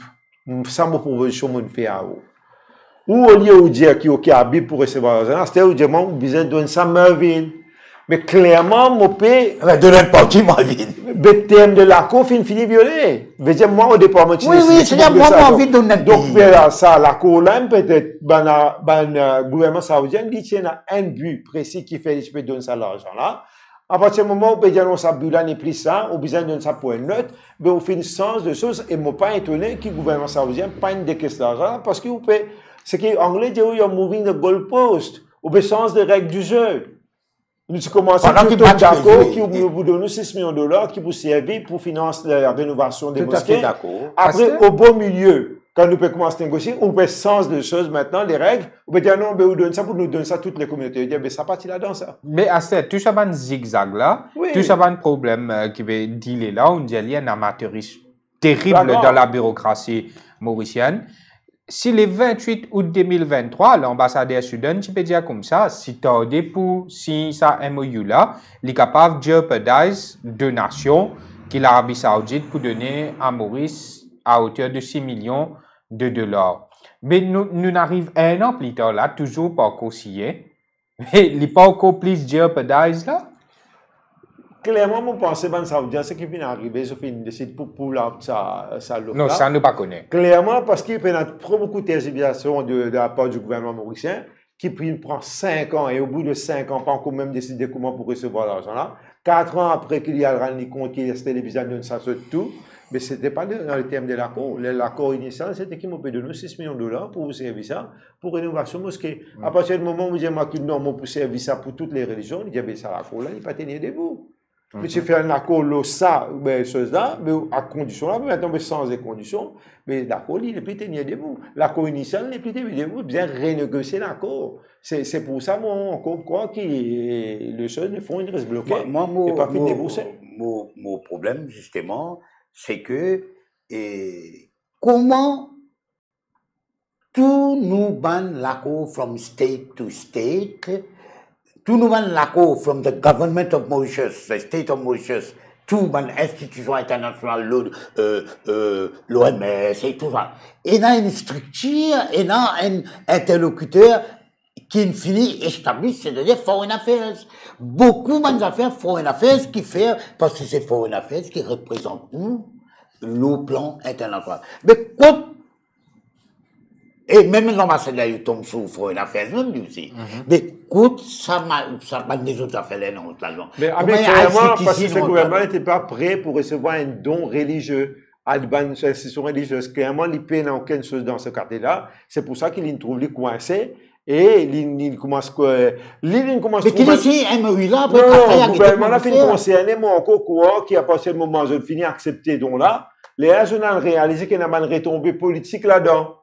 Ça, ma proposition, je fais à vous. Ou au lieu de dire qu'il y a à BIP pour recevoir l'argent, c'est-à-dire, vous avez besoin de donner ça à Mervyn. Mais clairement, mon pays. De n'importe partie, Marvin. Le thème de la cour fini violé. Moi, au départ, oui, c'est-à-dire, moi, j'ai envie de donner. Donc, ça, la cour là, peut-être, le gouvernement saoudien dit qu'il y a un but précis qui fait qu'il peut donner ça l'argent là. À partir du moment où on peut dire non, ça but là n'est plus ça, on besoin de donner ça pour une note, mais on fait une sens de choses et moi, pas étonné que le gouvernement saoudien pas une décaisse l'argent parce que vous peut, c'est qu'en anglais, dit, you're moving the goalpost, au sens des règles du jeu. Nous commençons à être d'accord qui vous donne 6 millions de dollars qui vous servir pour financer la rénovation des mosquées. Après, au beau milieu, quand nous pouvons commencer à négocier, on peut sens de choses maintenant, les règles, on peut dire non, ben, vous donnez ça pour nous donner ça à toutes les communautés. On dit, ben, ça partit là-dedans, ça. Mais à ce tout ça va un zigzag là, tout ça va un problème qui va dealer là, on dit qu'il y a un amateurisme terrible dans la bureaucratie mauricienne. Si le 28 août 2023, l'ambassadeur Soudan, tu peux dire comme ça, si tu as pour si ça MOU là, il est capable de jeopardize deux nations qui l'Arabie Saoudite pour donner à Maurice à hauteur de 6 millions de dollars. Mais nous n'arrivons un an plus tard là, toujours pas encore signé. Mais il n'est pas encore plus jeopardize là. Clairement, mon pensée, ben, ça veut dire ce qui vient d'arriver, je fais une décision pour ça non, ça ne pas connaît. Clairement, parce qu'il y a beaucoup de tergiversations de la part du gouvernement mauricien, qui prend 5 ans, et au bout de 5 ans, pas encore même décidé comment pour recevoir l'argent là. 4 ans après qu'il y a le compte qui est télévisé, ça se tout. Mais ce n'était pas dans le terme de l'accord. L'accord initial, c'était qu'il m'a donné 6 millions de dollars pour vous servir ça, pour rénovation mosquée. À partir du moment où vous dites, moi, qu'il non, pour servir ça pour toutes les religions, il dit, ben, ça, l'accord là, il n'est pas tenu debout. Mais tu fais un accord là, ça, ben, chose là, mais à condition là, mais maintenant, mais sans les conditions, mais l'accord, il n'est plus tenu debout. L'accord initial n'est plus tenu debout, bien renégocier l'accord. C'est pour ça, moi, encore crois que les choses, les fonds, ils restent bloqués. Moi, et pas fait débourser. Mon problème, justement, c'est que, comment tout nous ban l'accord from state to state, tout nous ban l'accord from the government of Mauritius, the state of Mauritius, tout ban institution internationale, l'OMS et tout ça. Il y a une structure, il y a un interlocuteur qui finit établi, c'est-à-dire Foreign Affairs. Beaucoup d'affaires Foreign Affairs qui fait, parce que c'est Foreign Affairs qui représente nous, le plan international. Mais quoi, et même l'ambassadeur, il tombe sur Foreign Affairs, même lui aussi. Mais écoute, ça m'a des autres affaires là, non, là-dedans. Mais clairement, parce que ce gouvernement n'était pas prêt pour recevoir un don religieux à une institution religieuse. Clairement, il paie aucune chose dans ce quartier-là. C'est pour ça qu'il trouve les coincés. Et il commence mais qu'il ici, MOU là, après, le gouvernement a fait concerner mon encore qui à partir du moment où je finis accepter donc là, les régionales réalisent qu'il y a une retombée politique là-dedans.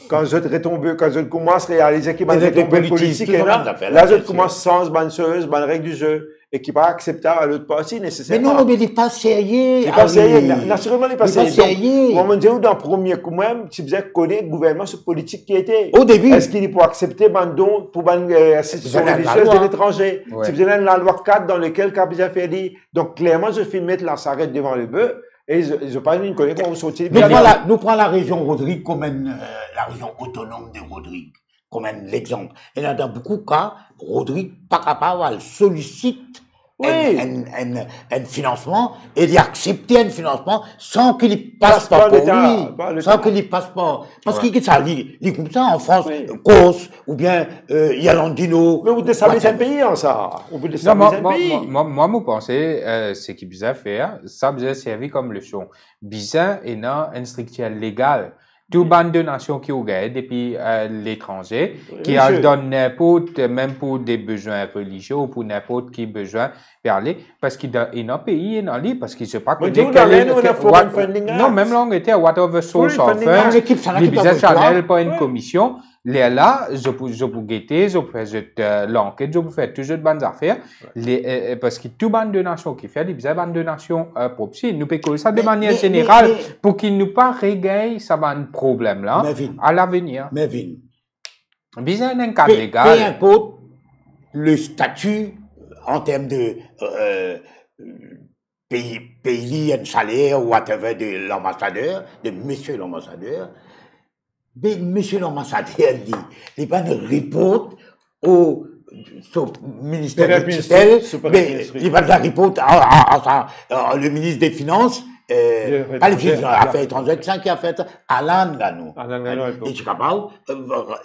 Quand je commence à réaliser qu'il y a une retombée politique là, je commence sans bonne chose, bonne règle du jeu. Et qui n'est pas acceptable à l'autre partie nécessairement. Mais non, mais il n'est pas sérieux. Il n'est pas sérieux. Naturellement, il n'est pas sérieux. On me dit, dans le premier coup même, tu faisais connaître le gouvernement sur politique qui était. Au début. Est-ce qu'il est pour accepter un don pour une institution religieuse de l'étranger? Tu faisais la loi 4 dans laquelle il a fait dire. Donc, clairement, je fais mettre la sarrête devant le bœuf. Et je parle d'une connaître comment vous sortir. Nous prenons la région Rodrigue comme la région autonome de Rodrigue. Comme l'exemple. Et là, dans beaucoup de cas, Rodrigue, pas capable, elle sollicite un financement et d'accepter un financement sans qu'il passe pas pour lui. Sans qu'il passe pas. Parce qu'il ça lit comme ça en France, Cos, ou bien Yalandino. Mais vous déstabilisez un pays en ça. Vous déstabilisez un pays. Moi, je pense ce qui bizarre faire, ça bizarre servi comme leçon. Bizarre et non une structure légale Tout bande de nations qui ont gagné depuis l'étranger, qui Oui, a je- donné n'importe, même pour des besoins religieux ou pour n'importe qui besoin parler, parce qu'il y a un pays, parce qu'il ne sait pas Mais connaître nous, on a rien, on a Foreign Funding non, même Act. là, on était à whatever source Foreign of Funding Act. funds, L'équipe, ça n'a les qui business t'envoie channel, pas une Ouais. commission, les là, je peux guetter, je peux faire l'enquête, je peux faire toujours de bonnes affaires, parce que tout bande de nations qui fait, les business bande de nations propres, nous pouvons ça de manière générale, pour qu'ils nous pas régayent, ça va un problème là, Melvin. à l'avenir. Melvin, Business un cadre peu légal. importe le statut en termes de pays, un salaire ou whatever de l'ambassadeur, de monsieur l'ambassadeur, mais monsieur l'ambassadeur dit, il va nous répondre au ministère de tutelle, mais il va la répondre le ministre des Finances, pas les Affaires étrangères, c'est ça qui a fait Alain Ganou. Alain Ganou, Et tu capable,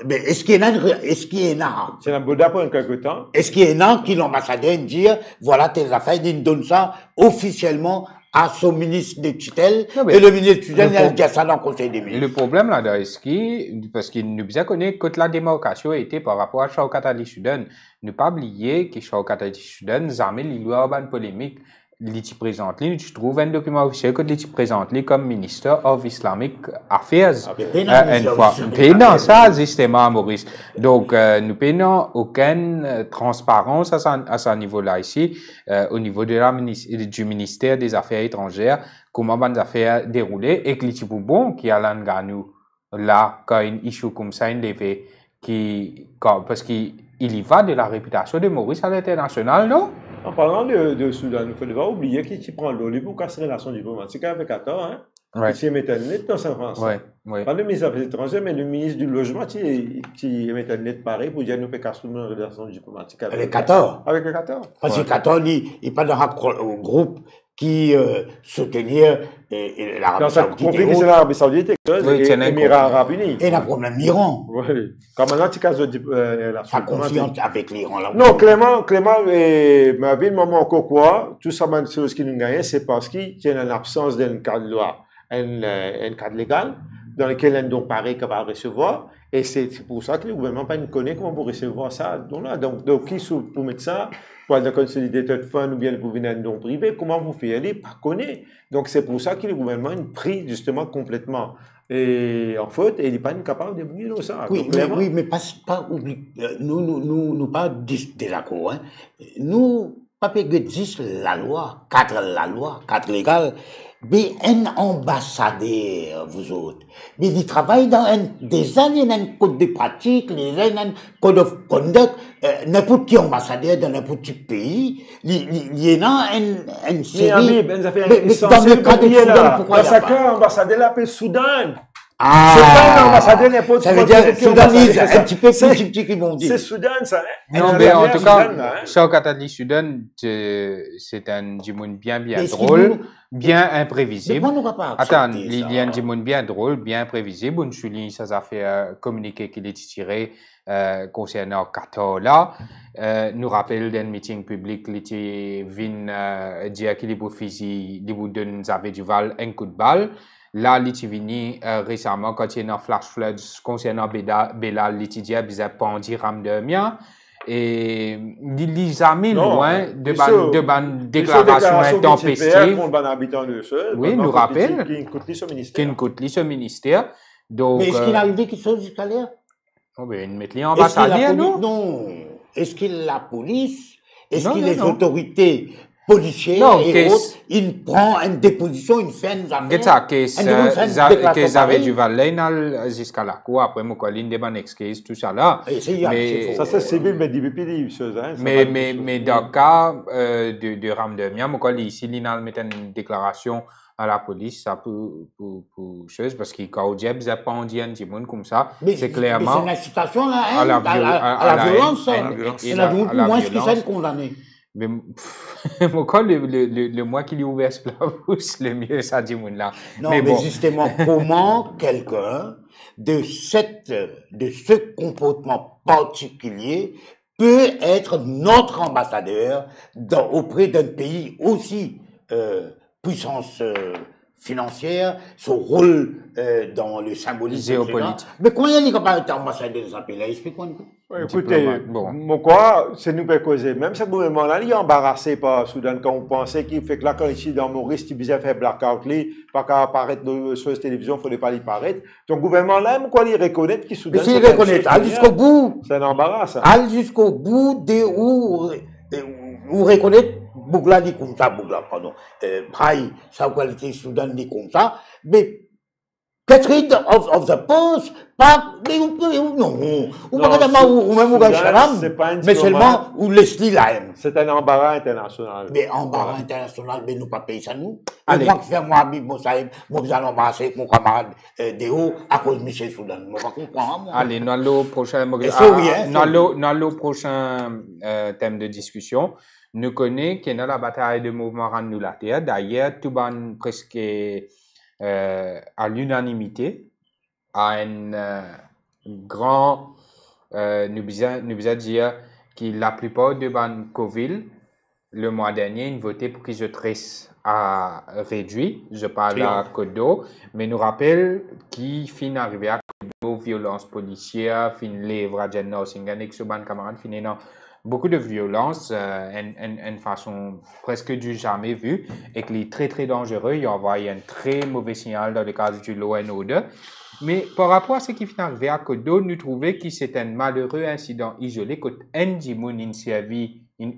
mais est-ce qu'il y en a, C'est la Bouddha pour quelque temps. est-ce qu'il y en a qui l'ambassadeur dit, voilà tes affaires, il donne ça officiellement à son ministre de tutelle, Non, mais et le ministre de tutelle, le il a pro- dit ça dans le conseil des ministres. Le problème là, parce qu'il nous bien connaît que la démarcation a été par rapport à Shaukat Ali Soudan. Ne pas oublier que Shaukat Ali Soudan, jamais il y a une polémique. Il présente, tu trouves un document officiel que il présente comme Minister of Islamic Affairs. Une fois. Puis dans ça, justement, Maurice. Donc, nous n'avons aucune transparence à ce niveau-là ici, au niveau du ministère des Affaires étrangères, comment les affaires déroulées, et que les types bon qui a l'anganou là, quand une issue comme ça, parce qu'il y va de la réputation de Maurice à l'international, non? En parlant de Soudan, il ne faut pas oublier qui prend l'eau pour casser les relations diplomatiques avec Qatar, hein. Ouais. Qui met un net dans sa France. Ouais. Pas le ministre des Affaires étrangères, mais le ministre du Logement qui met un net pareil pour dire nous peut casser nos relations diplomatiques Avec Qatar. Avec le Qatar. Parce que Qatar, il n'est pas dans un groupe qui soutenir l'Arabie Quand ça Saoudite. compris que c'est l'Arabie Saoudite et Oui, c'est un l'Émirat Arabes Unis. Et le problème l'Iran. Oui. Quand maintenant tu casses la Ça confiance avec l'Iran là. Non, Clément, ma ville, maman, encore quoi, tout ça, c'est ce qui nous gagne, c'est parce qu'il y a une absence d'un cadre de loi, un cadre légal, dans lequel un don pareil qu'on va recevoir, et c'est pour ça que le gouvernement ne connaît comment vous recevoir ça. Donc, qui pour mettre ça, pour le consolidateur de fonds ou bien pour venir un don privé, comment vous faites, pas connaît. Donc, c'est pour ça que le gouvernement a pris justement complètement en faute et il n'est pas capable de bouger ça. Oui, Donc, mais pas oublier. Nous pas désaccord. Hein. Nous, pas que 10 la loi, 4 la loi, 4 légales. Mais un ambassadeur, vous autres, mais il travaille dans des années dans un code de pratique, les années dans un code of conduct, n'importe qui ambassadeur dans n'importe quel pays, il y en a une série. Mais dans le cas de Soudan, pourquoi il y a pas? Ambassadeur l'appelle Soudan. Ah, c'est pas un ambassadeur n'importe ça veut dire Soudanise, un petit peu plus petit qu'ils vont dire. C'est Soudan, ça. Hein? Non, mais en tout cas, Shaukat Ali Soudan, c'est un Djimoun bien drôle, bien imprévisible. Attends, il y a un Djimoun bien drôle, bien imprévisible. On souligne ça a fait communiqué qu'il est tiré concernant Qatar là. Nous rappelle d'un meeting public, il était venu dire qu'il donne Xavier Duval un coup de balle. Là, il est venu récemment, quand il y a un flash flood concernant Belal, il dit qu'il a pas dit ram de mien. Et il a mis loin de bonnes déclarations intempestives. Oui, nous rappelle qu'il coûte ce ministère. Donc, mais est-ce qu'il a arrivé qu'il soit jusqu'à l'air? On va mettre les ambassadeurs, non? Non. Est-ce que la police, est-ce que les autorités policiers et autres, ils prennent une déposition, une fait une affaire. Qu'est-ce avait du Valais jusqu'à la cour, après mon colline des bonnes excuses, tout ça là. Mais ça c'est civil, mais mais dans le cas de Ramdemia, mon collègue ici, il a mis une déclaration à la police, ça pour chose, parce qu'il quand il n'y a pas un monde comme ça, c'est clairement. C'est une incitation à la violence, et la violence, pour moi, ce qui s'est condamné. Mais le mois qu'il est ouvert sur la bouche, le mieux ça dit là. Non, mais bon. Justement, comment quelqu'un de ce comportement particulier peut être notre ambassadeur auprès d'un pays aussi puissance financière, son rôle dans le symbolisme géopolitique. Mais comment il y a pas été ambassadeur de ce pays-là? Explique-moi. Écoutez, Bon. mon quoi, c'est nous peut causer. Même ce gouvernement-là, il est embarrassé par Soudan quand on pensait qu'il fait que là, quand ici dans Maurice, il faisait faire blackout, pas qu'à apparaître sur la télévision, il ne fallait pas y paraître. Donc, le gouvernement-là, quoi, il reconnaît qu'il Soudan. Mais s'il reconnaît, allez jusqu'au bout. C'est un embarras, ça. Allez jusqu'au bout de où reconnaître Bougla dit comme ça, Bougla, pardon. Braille, sa qualité Soudan dit comme ça. Mais, get rid of the post, pas, mais non, ou même mais seulement, ou Leslie Lime. C'est un embarras international. Mais embarras international, mais nous pas payer ça, nous. Allez. Moi qui fais moi, bon, ça, moi, vous allez embrasser avec mon camarade, Déo, à cause de Michel Soudan. Moi, pas comprendre, moi. Allez, dans le prochain, dans le prochain thème de discussion, nous connaissons qu'il y a la bataille de mouvement Rendre la Terre. D'ailleurs, tout le monde presque à l'unanimité, à un grand, nous besoin dire que la plupart de ban Coville, le mois dernier, ils voté pour qu'ils se tressent à réduire. Je parle à Côte d'Eau, mais nous rappelle qui fin arrivé à Côte d'Eau, violence policière, fin livre à Jenna Singanek, ce ban camarade, fin non. Beaucoup de violence, une façon presque du jamais vue, et qu'il est très très dangereux. Il envoie un très mauvais signal dans le cas du LONO2. Mais par rapport à ce qui est arrivé à Côte d'Eau, nous trouvons que c'est un malheureux incident isolé. Quand Ndimoun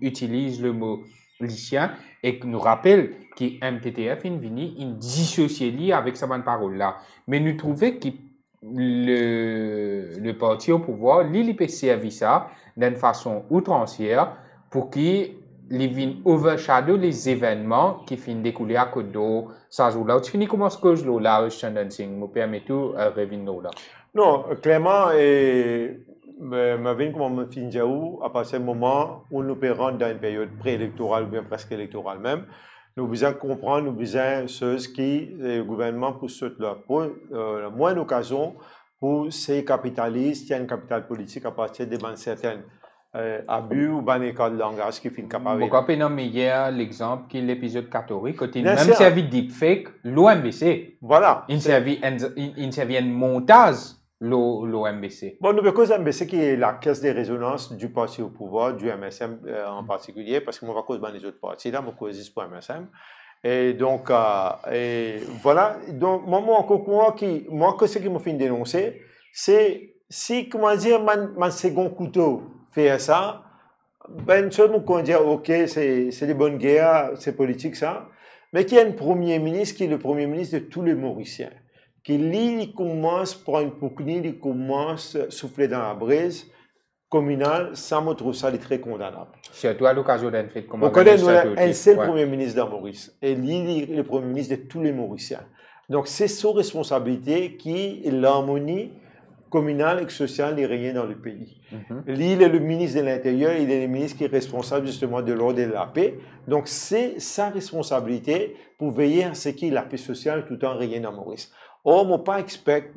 utilise le mot lycien et nous rappelle que MTTF il dissocié avec sa bonne parole là. Mais nous trouvons que le parti au pouvoir, il peut servir ça d'une façon outrancière pour qu'il vienne overshadow les événements qui finissent découler à Côte d'Eau. Ça joue là. Tu finis comment ce que je l'ai là, Sing, me permet tout revenir là. Non, clairement, ma vie, comment me finit à partir du moment où nous peut rentrer dans une période préélectorale ou bien presque électorale même, nous besoin comprendre, nous besoin ce qui le gouvernement pour là, pour la moindre occasion pour ces capitalistes, il y a un capital politique à partir de certains abus ou ban écart de langage qui finit capable. Pourquoi pas nommer hier l'exemple qui est l'épisode 14, quand il même servi deepfake, l'OMBC. Voilà. Il servi un montage l'OMBC. Bon, nous avons MBC qui est la caisse de résonance du parti au pouvoir, du MSM en particulier, parce que moi, je vais les autres partis là, je vais pour MSM. Et donc, voilà. Donc, moi, ce qui m'a fait dénoncer, c'est si, comment dire, mon second couteau fait ça, ben, seulement qu'on dit, ok, c'est des bonnes guerres, c'est politique ça, mais qu'il y a un premier ministre qui est le premier ministre de tous les Mauriciens. Qui lui, il commence pour une poucnie, il commence à souffler dans la braise communale, ça me trouve ça très condamnable. Surtout à l'occasion d'un fait comme on connaît un seul premier ministre dans Maurice, et lui, il est le premier ministre de tous les Mauriciens. Donc, c'est sa responsabilité qui est l'harmonie communale et sociale des rien dans le pays. Lui, il est le ministre de l'Intérieur, il est le ministre qui est responsable justement de l'ordre et de la paix. Donc, c'est sa responsabilité pour veiller à ce qu'il y ait la paix sociale tout en rien dans Maurice. Or, je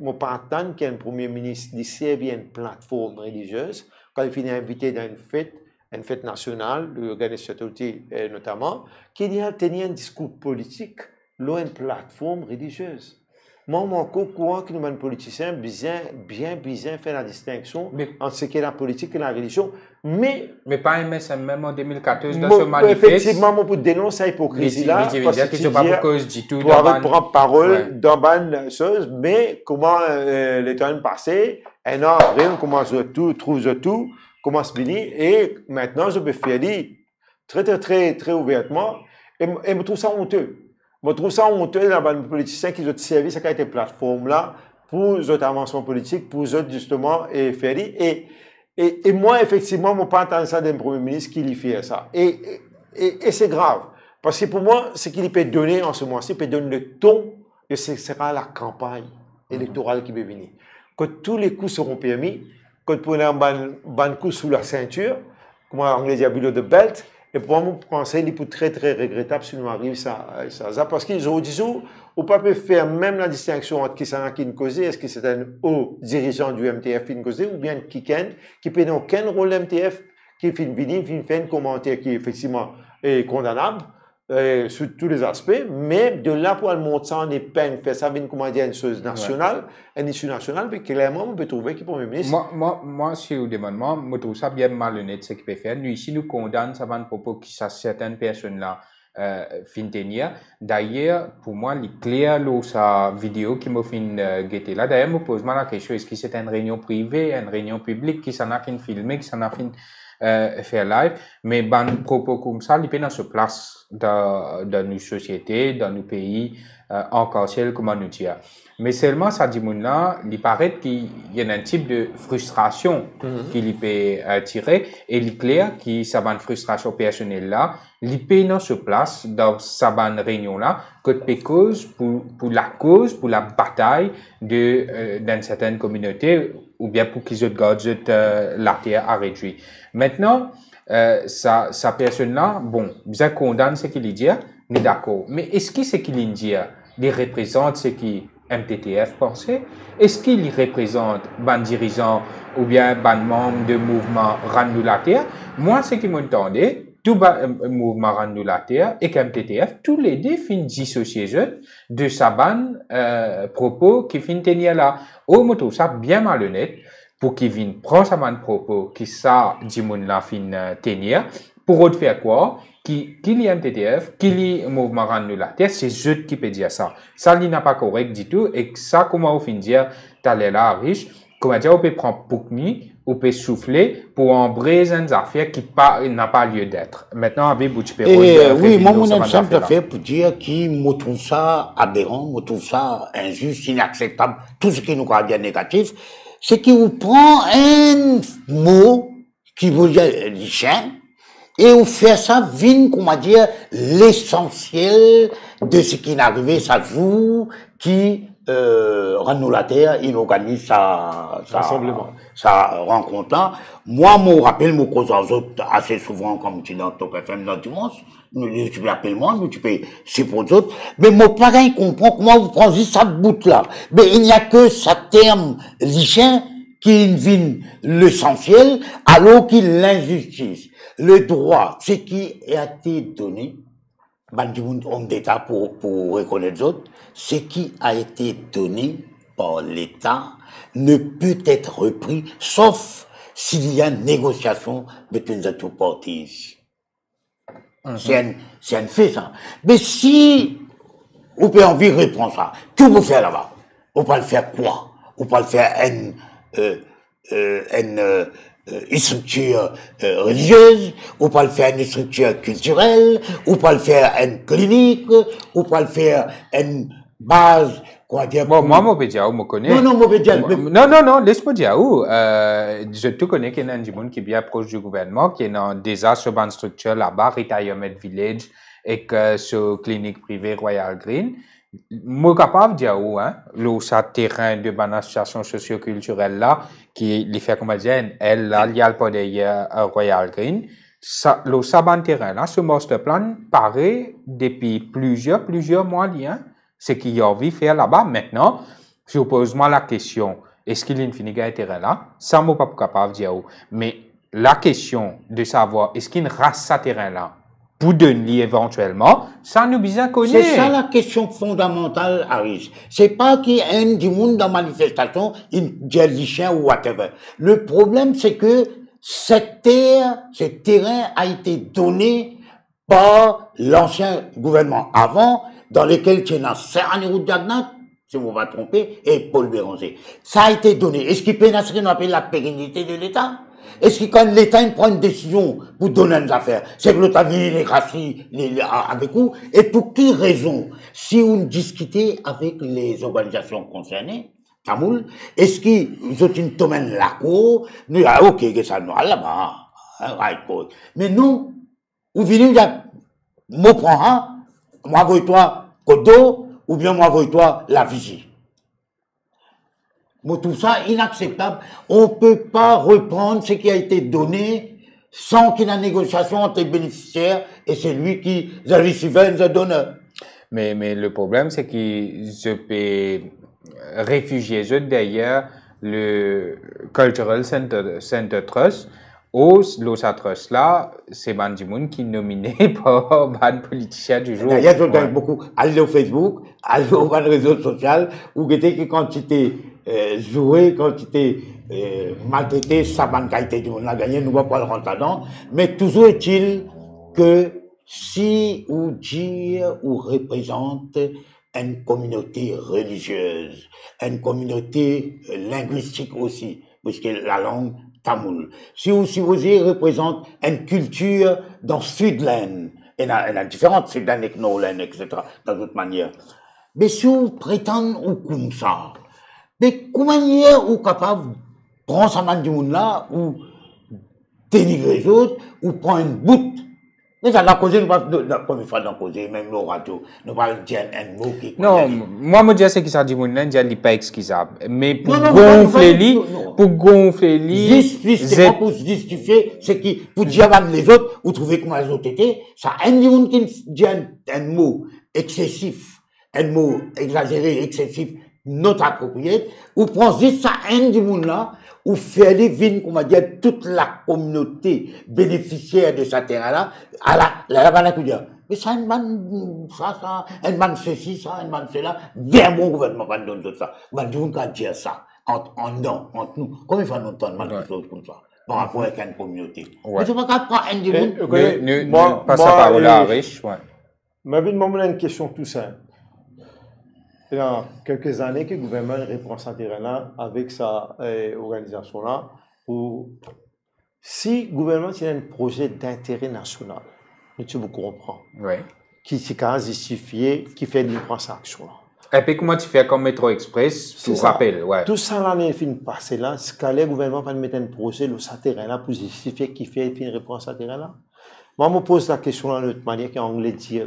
ne pas attendre qu'un premier ministre serve une plateforme religieuse, quand il finit invité dans une fête nationale, l'organisation notamment, qu'il y a tenu un discours politique, là, une plateforme religieuse. Moi, je crois que nous, les politiciens, bien faire la distinction entre ce qu'est la politique et la religion. Mais pas MSM, même en 2014, dans ce manifeste. Effectivement, on peut dénoncer cette hypocrisie-là. Parce que tu pas pour cause du tout. Pour prendre parole dans une chose, mais comment les temps passés, un an après, on commence tout, trouve tout, commence fini, et maintenant, je peux faire dire très ouvertement, et je trouve ça honteux. Je trouve ça honteux dans les politiciens qui ont servi cette plateforme-là pour les avancements politiques, pour eux justement faire et moi, effectivement, je n'ai pas entendu ça d'un premier ministre qui lui fait ça. Et c'est grave. Parce que pour moi, ce qu'il peut donner en ce moment-ci, il peut donner le ton de ce sera la campagne électorale qui va venir. Quand tous les coups seront permis, quand on a un coup sous la ceinture, comme en anglais dit below the belt, et pour moi, je pense qu'il est très regrettable si nous arrive ça. Parce qu'ils ont dit, on peut pas faire même la distinction entre qui c'est qui cause, est-ce que c'est un haut dirigeant du MTF qui cause, ou bien qui peut n'a aucun rôle MTF, qui fait un commentaire qui effectivement est condamnable, sur tous les aspects, mais de là pour le monter en épingle, faire ça, comment dire, une chose nationale, une issue nationale, mais clairement, on peut trouver qu'il est Premier ministre. Moi, si vous demandez, je trouve ça bien malhonnête ce qu'il peut faire. Nous, ici, nous condamnons ça van propos qui ça certaines personnes-là fin tenir. D'ailleurs, pour moi, il est clair, sa vidéo qui m'a fait guetter là. D'ailleurs, je me pose la question, est-ce que c'est une réunion privée, une réunion publique, qui s'en a fait filmer, qui s'en a fait faire live, mais ban propos comme ça, il peut dans se place dans nos sociétés, dans nos pays, encore ciel, comment nous dire. Mais seulement, ça dit là, il paraît qu'il y a un type de frustration qu'il peut tirer, et il est clair que ça va une frustration personnelle là, il peut dans se place dans sa réunion là, que cause pour la bataille d'une certaine communauté, ou bien pour qu'ils aient gardé la terre à réduire. Maintenant, sa personne-là, bon, bien condamne ce qu'il dit, on est d'accord. Mais est-ce que ce qu'il dit, il représente ce qui MTTF pensait? Est-ce qu'il représente ban dirigeant ou bien ban membre de mouvement Randou la Terre? Moi, ce qui m'entendait, tout mouvement Randou la Terre et qu'MTTF, tous les deux finissent dissocier de sa ban propos qui finissent tenir là. Au moto, ça bien malhonnête pour qu'il vienne prendre sa ban propos qui ça dit mon la fin tenir pour autre faire quoi? Qu'il y a MTTF, qu'il y a mouvement Randou la Terre, c'est eux qui peut dire ça. Ça, il n'a pas correct du tout. Et ça, comment on finit dire, t'as l'air là riche, comment dire, on peut prendre Poukmi, on peut souffler pour embraser une affaire qui n'a pas lieu d'être. Maintenant, avec Boutchipéro. Oui, moi, mon aime simple fait pour dire qu'il me trouve ça aberrant, me trouve ça injuste, inacceptable, tout ce qui nous croit bien négatif, c'est qu'il vous prend un mot qui veut dire chien, et on fait ça, vine, comment dire, l'essentiel de ce qui est arrivé, ça joue, qui rend la terre, il organise sa rencontre-là. Moi, je rappelle, je cause aux autres assez souvent, comme tu dis dans Top FM, dans dimanche, tu peux appeler moi, tu peux supporter autres, mais mon parrain comprend comment vous prenez ça bout-là. Mais il n'y a que ça terme lichin qui vine l'essentiel, alors qu'il l'injustice. Le droit, ce qui a été donné, homme d'État pour reconnaître les autres, ce qui a été donné par l'État ne peut être repris, sauf s'il y a une négociation between the two parties. C'est un fait, ça. Mais si vous pouvez envie de reprendre ça, que vous faites là-bas? On peut le faire quoi? On peut le faire une structure religieuse, ou pas le faire une structure culturelle, ou pas le faire une clinique, ou pas le faire une base, quoi dire. Bon, moi, je peux dire, je me connais. Non, je peux dire. Non, laisse-moi dire, je te connais qu'il y a un monde qui est bien proche du gouvernement, qui est dans déjà sur une structure là-bas, Retirement Village, et que sur clinique privée Royal Green. Moi, capable de dire, le terrain de ban association socio-culturelle là, qui les fait, comment dire, elle, là, il y a le pas derrière Royal Green. Ça, le saban terrain là, ce master plan paraît depuis plusieurs mois, ce qu'il y a envie de faire là-bas. Maintenant, je pose moi la question, est-ce qu'il y a une finigale terrain là? Ça, moi, pas capable de dire, mais la question de savoir, est-ce qu'il y a une race à terrain là? Pour donner éventuellement, ça nous bien connaît. C'est ça la question fondamentale, Harris. C'est pas qu'il y a un du monde dans la manifestation, une dialicien ou whatever. Le problème, c'est que cette terre, ce terrain a été donné par l'ancien gouvernement avant, dans lequel tu es dans Serranirou Diagnat, si on va tromper, et Paul Béranger. Ça a été donné. Est-ce qu'il peut nous appeler la pérennité de l'État? Est-ce que quand l'État prend une décision pour donner une affaire, c'est que l'État vient les racis avec vous? Et pour quelle raison? Si on discutait avec les organisations concernées, Tamoul, est-ce qu'ils ont une domaine là cour? Nous, ok, que ça nous là-bas, right, mais non, vous venez dire, moi prends moi voyez-toi Kodo, ou bien moi voyez-toi la vigie. Moi, tout ça inacceptable. On ne peut pas reprendre ce qui a été donné sans qu'il y ait une négociation entre les bénéficiaires et celui qui a reçu the donneur. Mais le problème, c'est qu'ils se peut réfugier derrière le Cultural Center Trust Los Atros là, c'est ban du monde qui est nominé par ban politicien du jour. Il y a beaucoup, aller au Facebook, aller au réseau social, où que quand tu t'es joué, quand tu t'es maltraité, ça ban qualité du monde a gagné, nous ne va pas le rentrer dedans. Mais toujours est-il que si ou dire ou représente une communauté religieuse, une communauté linguistique aussi, puisque la langue tamoul. Si vous représente une culture dans Sudland, il y a différentes Sudland et Knowland, etc., dans d'autres manières. Mais si vous prétendez ou comme ça, mais comment vous capable de prendre ça man du monde là, ou dénigrer les autres, ou prendre une bout. Mais ça, la cause, nous pas la première fois d'en causer, même le radio, nous pas dire un mot qui. Non, moi, je dis c'est qui ça dit mon nom, je pas excusable. Mais pour Non, gonfler lui, justement pour se justifier, c'est qui, pour dire à les autres, vous trouvez comment les autres étaient, ça, un qui dit un mot excessif, un mot exagéré, excessif, notre approprié, ou prend juste ça, un du monde là, ou faire les vignes, comment dire, toute la communauté bénéficiaire de ce terrain-là, à la banane, mais ça, une man, ça, une man ceci, ça, une man cela, bien bon gouvernement va donner tout ça. Man, on peut dire ça, entre nous. Comment il faut nous entendre, man, comme ça, par rapport à une communauté. Mais c'est pas qu'à prendre un du monde. Moi, passe la parole à Rich, ouais. Ma vie, moi, une question tout simple. Il y a quelques années que le gouvernement reprend ce terrain-là avec sa organisation-là. Si le gouvernement a un projet d'intérêt national, tu vous comprends, qui est justifié, qui fait une action-là. Et puis comment tu fais comme Métro Express, pour rappel, ouais. Tout ça, l'année fin passée là, ce que le gouvernement va mettre un projet de ce terrain-là pour justifier qui fait une réponse à ce terrain-là. Moi, je me pose la question de l'autre manière qu'en anglais dit.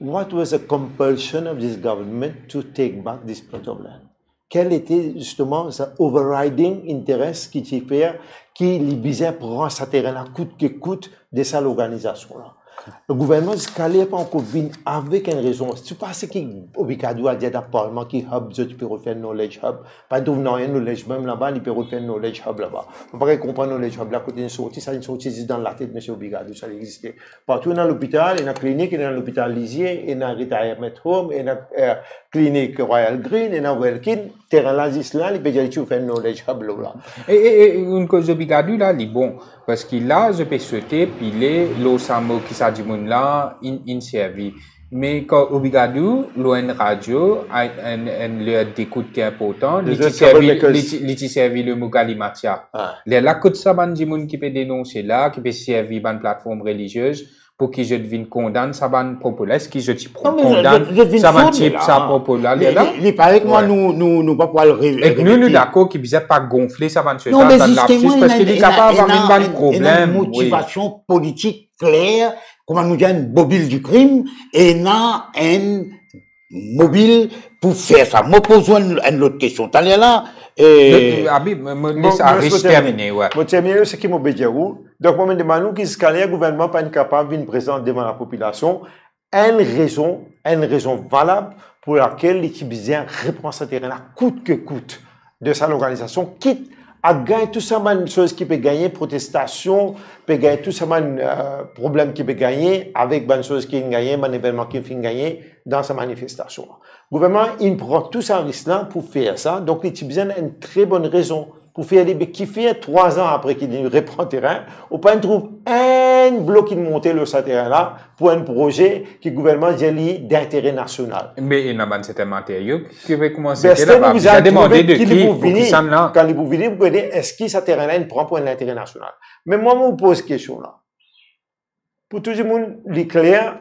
What was the compulsion of this government to take back this plot of land? Quel était justement ce overriding interest qui fait qui les bizarres prend ce terrain-là coûte que coûte de cette organisation-là? Le gouvernement n'est pas encore venu avec une raison. C'est pas ce qui est obligatoire à dire dans le Parlement qui hub, tu peux refaire knowledge hub. Pas de knowledge même là-bas, il peut refaire knowledge hub là-bas. On peut comprendre knowledge hub là, côté une sortie, ça une sortie dans la tête, mais c'est obligatoire, ça existe. Partout dans l'hôpital, il y a une clinique, il y a l'hôpital Lisier, il y a un retirement home, il y a une clinique Royal Green, il y a un Welkin, terrain là, là, il peut dire tu fais knowledge hub là. Et une cause obligatoire là, il bon. Parce qu'il là, je peux souhaiter, puis l'osamo qui s'est dit là, in servi. Mais quand obligatoire, l'ON radio, un lieu d'écoute qui est important, il servi le Mugalimatia. Là, quand ça, il y a qui peut dénoncer là, qui peut servir une plateforme religieuse, pour que je devine condamne ça va populaire, est-ce que je te condamne ça va type ça populaire là il paraît que moi nous pas pouvoir le révéler et nous d'accord qui bizarre pas gonfler ça va se dans la fiche parce qu'il est capable d'avoir un problème une motivation politique claire comment nous gagne mobile du crime et n'a un mobile pour faire ça. Moi pose une autre question t'allais là Habib me terminer ouais moi terminer ce qui m'obéit donc, moi, je me demande que le gouvernement n'est pas capable de présenter devant la population une raison valable pour laquelle les Tibétains reprennent ce terrain-là coûte que coûte de cette organisation, quitte à gagner tout ça, une chose qui peut gagner, protestation, peut gagner tout ça, problème qui peut gagner avec une chose qui peut gagner, un événement qui peut gagner dans sa manifestation. Le gouvernement, il prend tout ça en risque pour faire ça, donc les Tibétains ont une très bonne raison. Pour faire qui fait 3 ans après qu'il reprend le terrain, on peut trouver un bloc qui monte le terrain-là pour un projet qui le gouvernement dit d'intérêt national. Mais il n'y a pas de cet matériau qui va commencer là-bas. Vous avez demandé de qui pour ça là. Quand vous venez, vous connaissez est-ce que ce terrain-là il prend pour l'intérêt national. Mais moi, je me pose cette question-là. Pour tout le monde, il est clair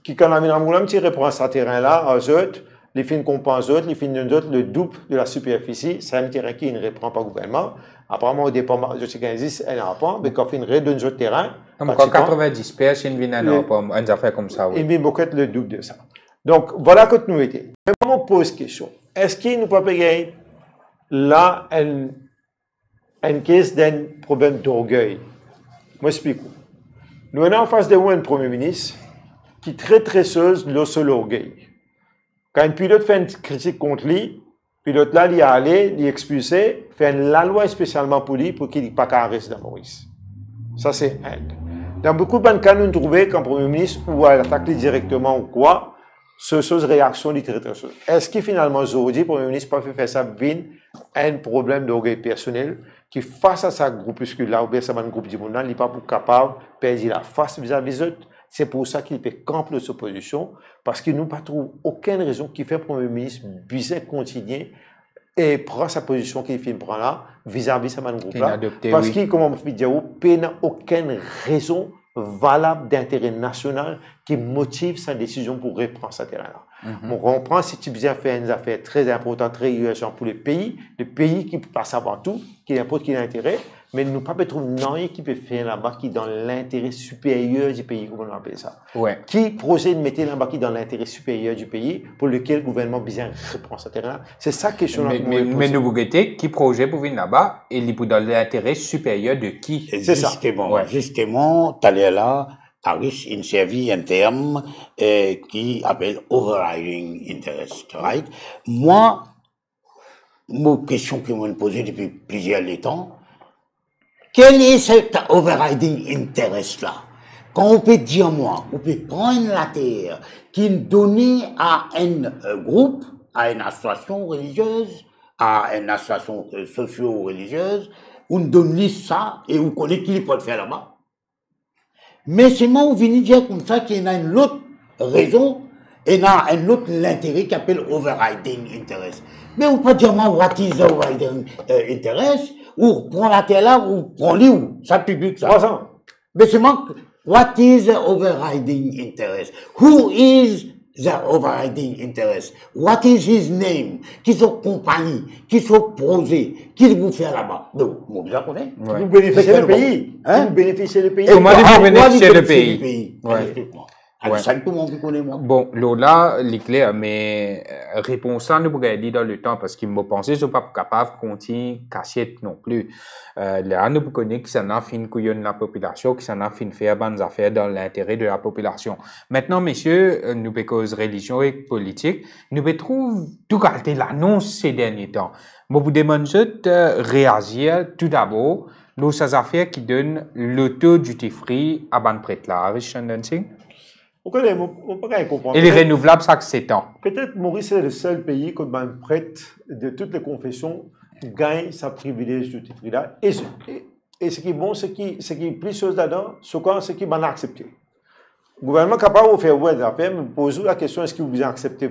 que quand on reprend ce terrain-là, aux autres, les fins compensent autres, les fins d'un autre, le double de la superficie, c'est un terrain qui ne reprend pas le gouvernement. Apparemment, au départ, je sais qu'il existe un rapport, mais quand on redonne d'autres terrains. Comme quand 90 personnes viennent à une affaire comme ça. Il vient beaucoup le double de ça. Donc, voilà que nous étions. Mais moi, je pose question. Est-ce qu'il ne peut pas payer là un case d'un problème d'orgueil? Moi, j'explique. Nous sommes en face de un premier ministre qui est très tresseuse de seul orgueil. Quand un pilote fait une critique contre lui, le pilote là, il est allé, il est expulsé, fait la loi spécialement pour lui pour qu'il n'ait pas qu'à rester dans Maurice. Ça, c'est Inde. Dans beaucoup de cas, nous trouvons qu'un Premier ministre ou à l'attaquer directement ou quoi, ce sont des réactions littéraires. Est-ce que finalement, aujourd'hui, le Premier ministre peut faire ça, un problème d'orgueil personnel, qui face à sa groupuscule-là, ou bien ça va un groupe du monde, il n'est pas capable de perdre la face vis-à-vis des autres. C'est pour ça qu'il peut camper de sa position, parce qu'il n'a pas trouvé aucune raison qui fait le Premier ministre puisse continuer et prend sa position qu'il prend là, vis-à-vis de ce groupe-là. Parce qu'il, comme on dit, il n'a aucune raison valable d'intérêt national qui motive sa décision pour reprendre ce terrain-là. On comprend si tu viens faire une affaire très importante, très urgente pour le pays qui ne peut pas savoir tout, qui n'importe quel intérêt, mais nous ne pouvons pas trouver rien qui peut faire là-bas qui est dans l'intérêt supérieur du pays, comment on appelle ça. Ouais. Qui procède de mettre là-bas qui est dans l'intérêt supérieur du pays pour lequel le gouvernement besoin reprend ce terrain-là. C'est ça la question. Mais nous regrettons qui projet pour venir là-bas et il est dans l'intérêt supérieur de qui? C'est ça. Justement, tu allais là, Harris, il servi un terme qui appelle overriding interest, right? Moi, ma question que je me posais depuis plusieurs temps, quel est cet overriding interest-là? Quand on peut dire moi, on peut prendre la terre qui est donnée à un groupe, à une association religieuse, à une association socio-religieuse, on donne ça et on connaît qui peut le faire là-bas. Mais c'est moi où venez dire comme ça qu'il y a une autre raison et il y a un autre intérêt qui appelle overriding interest. Mais on peut dire moi, what is overriding interest? Ou prend la terre là, ou prend l'île où? Ça public ça. Mais c'est moi, what is the overriding interest? Who is the overriding interest? What is his name? Qui sont compagnie? Qui sont projet? Qui vous fait là-bas? Donc, moi, bien connais. Vous bénéficiez le pays. Vous bénéficiez le pays. Comment vous bénéficiez le pays? Ouais. Ça, tout le monde connaît, moi. Bon, là, c'est clair, mais réponse ça, nous pourrions dire dans le temps, parce qu'il m'a pensé, je ne suis pas capable de continuer cassette non plus. Là, nous connaissons que ça n'a fin couillonne la population, que ça n'a fin faire bonnes affaires dans l'intérêt de la population. Maintenant, messieurs, nous pouvons cause religion et politique, nous pouvons trouver tout qualité l'annonce ces derniers temps. Moi, vous demande de réagir tout d'abord, ces affaires qui donnent l'auto duty free à ban prête là, Richard Dancing. On peut rien comprendre. Et les renouvelables, ça, 7 ans. Peut-être Maurice est le seul pays qui prête de toutes les confessions gagne sa privilège du titre là. Et ce qui est bon, ce qui est plus chose là-dedans, c'est qui va accepter. Le gouvernement est capable de faire ouais des affaires, mais pose la question est-ce que vous acceptez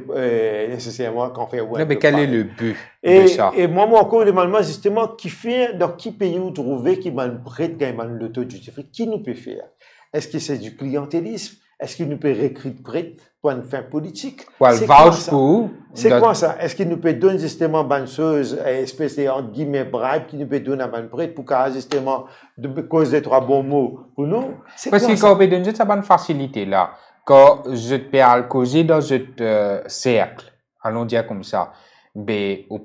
nécessairement qu'on fait ouais. Mais quel est le but de ça? Et moi encore demande justement qui fait dans quel pays vous trouvez qui va prête gagne l'auto duty free, qui nous peut faire? Est-ce que c'est du clientélisme? Est-ce qu'il nous peut recruter pour une fin politique? C'est quoi ça? Est-ce qu'il nous peut donner justement une chose, espèce de entre guillemets bribe, qui nous peut donner à une prête pour qu'à justement, de cause des trois bons mots pour nous? Parce que quand on peut donner ça, une facilité là. Quand je te parle causer dans ce cercle, allons dire comme ça. Mais ou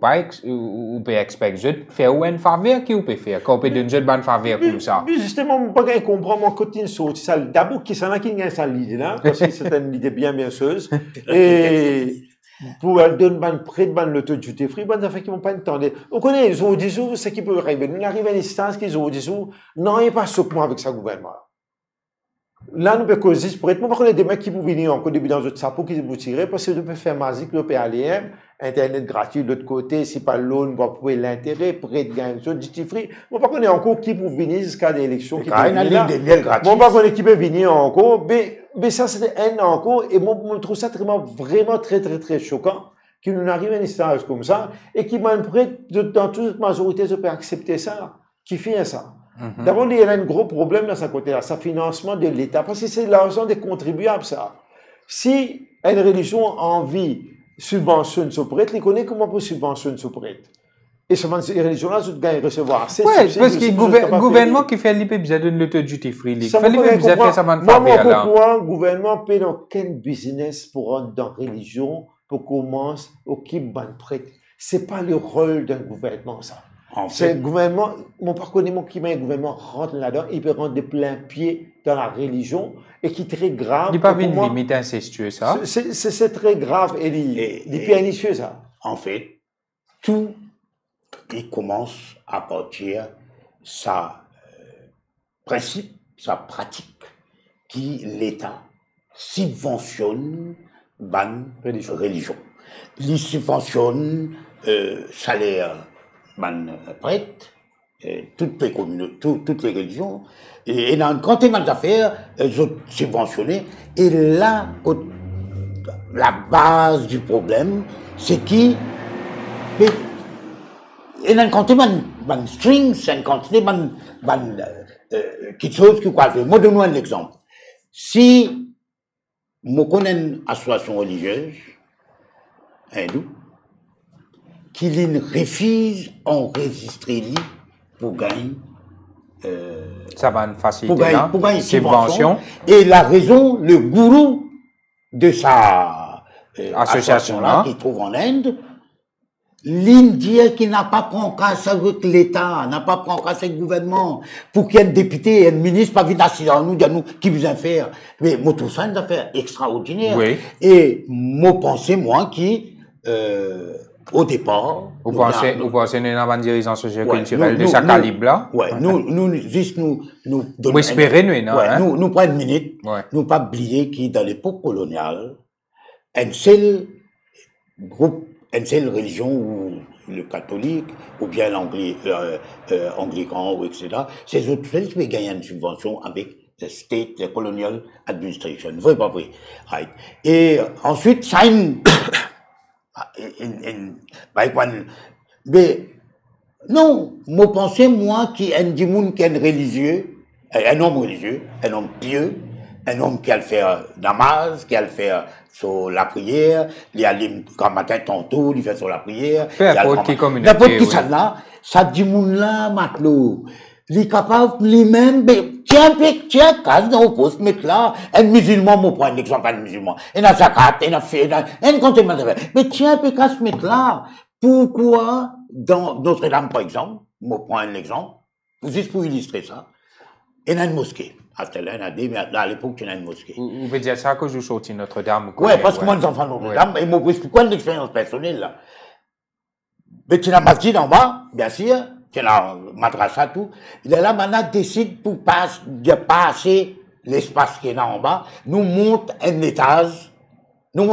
peut expecter je faire une faveur qui ou peut faire quand on peut donner une faveur comme ça. Mais justement on peut pas comprendre mon côté sorti ça d'abord qui ça qui gagne ça l'idée là parce que c'est une idée bien chose et pour donner ban près de ban l'auto duty free ban ça fait qu'ils vont pas entendre. On connaît les autres jours ce qui peut arriver nous arrive à une instance qu'ils ont dit non il n'y a pas secouement avec ça gouvernement. Là, nous pouvons causer, pour être, moi, des mecs qui vont venir encore début dans notre sapot, qui vont tirer, parce que nous pouvons faire magique, nous pouvons aller, Internet gratuit de l'autre côté, si pas l'eau, nous pouvons trouver l'intérêt, pour être gagné, duty free. Moi, pas qu'on est encore qui pour venir jusqu'à des élections qui peuvent venir là. Moi, pas qu'on est qui peut venir encore, mais ça, c'était un encore, et moi, je trouve ça vraiment très choquant, qu'il nous arrive à une histoire comme ça, et qui m'a prêt, dans toute la majorité, je peux accepter ça, qui fait ça. D'abord, il y a un gros problème dans ce côté-là, ça financement de l'État, parce que c'est l'argent des contribuables, ça. Si une religion a envie subventionne ce prêtre, il connaît comment pour subventionner ce prêtre. Et ce religion-là, je gagne recevoir assez. Oui, parce que le gouvernement qui fait l'IPBZ de l'auto duty free, il fait l'IPBZ faire ça maintenant. Moi, pourquoi le gouvernement paye dans quel business pour rentrer dans la religion, pour commencer au qui ban prêtre? C'est pas le rôle d'un gouvernement, ça. C'est le gouvernement, mon parcours qui met le gouvernement rentre là-dedans, il peut rentrer de plein pied dans la religion et qui est très grave. Il n'y a pas une limite incestueuse, ça? C'est très grave et pernicieux, ça. En fait, tout, il commence à partir ça principe, sa pratique, qui l'État subventionne ban religion. Il subventionne salaire ban prêtre, toutes les religions, et dans une quantité d'affaires, elles ont subventionné. Et là, la base du problème, c'est qui, mais, et dans une quantité de strings, une quantité quelque chose qui quoi. Moi, donne-moi un exemple. Si je connais une association religieuse, hindoue, qui refuse enregistrer pour gagner ça va faciliter pour gagner subvention. Et la raison, le gourou de sa association là, qui trouve en Inde, l'Indien qui n'a pas pris en casse avec l'État, n'a pas pris en casse avec le gouvernement, pour qu'il y ait un député, un ministre, pas vite assis dans nous, dire nous, qui besoin faire. Mais moi, tout ça, une affaire extraordinaire. Oui. Et moi, pensez, moi, qui, au départ. Vous pensez que nous avons une dirigeance socioculturelle de ce calibre-là? Ouais, nous, juste nous vous espérez, nous prenons une minute, nous pas oublier que dans l'époque coloniale, un seul groupe, une seule religion, ou le catholique, ou bien l'anglican, ou etc., c'est eux qui peuvent gagner une subvention avec the State the Colonial Administration. Vrai, pas vrai. Right. Et ensuite, ça mais non, moi pensais, moi, qu'il y a un monde qui est religieux, un homme religieux, un homme pieux, un homme qui a le faire namaz, qui a le faire sur la prière, il y a les quand matin tantôt, il fait sur la prière. Peu importe qui communauté. N'importe qui ça là, ça dit moun là, matelot. Il est capable lui-même, tiens, casse dans le poste, mettre là, un musulman, moi, prends un exemple, un musulman. Il a zakat, il a fait, un comptement de mais tiens, casse mettre là. Pourquoi, dans Notre-Dame, par exemple, moi, prends un exemple, juste pour illustrer ça, il y a une mosquée. À l'époque, il y a une mosquée. Vous pouvez dire ça que je sortis Notre-Dame? Oui, parce que moi, les enfants de Notre-Dame, et moi, pourquoi une expérience personnelle, là? Mais tu as masjid en bas, bien sûr, tu as madrasa, tout. Il est là, maintenant, décide pour passer l'espace qui est là en bas, nous monte un étage. Mais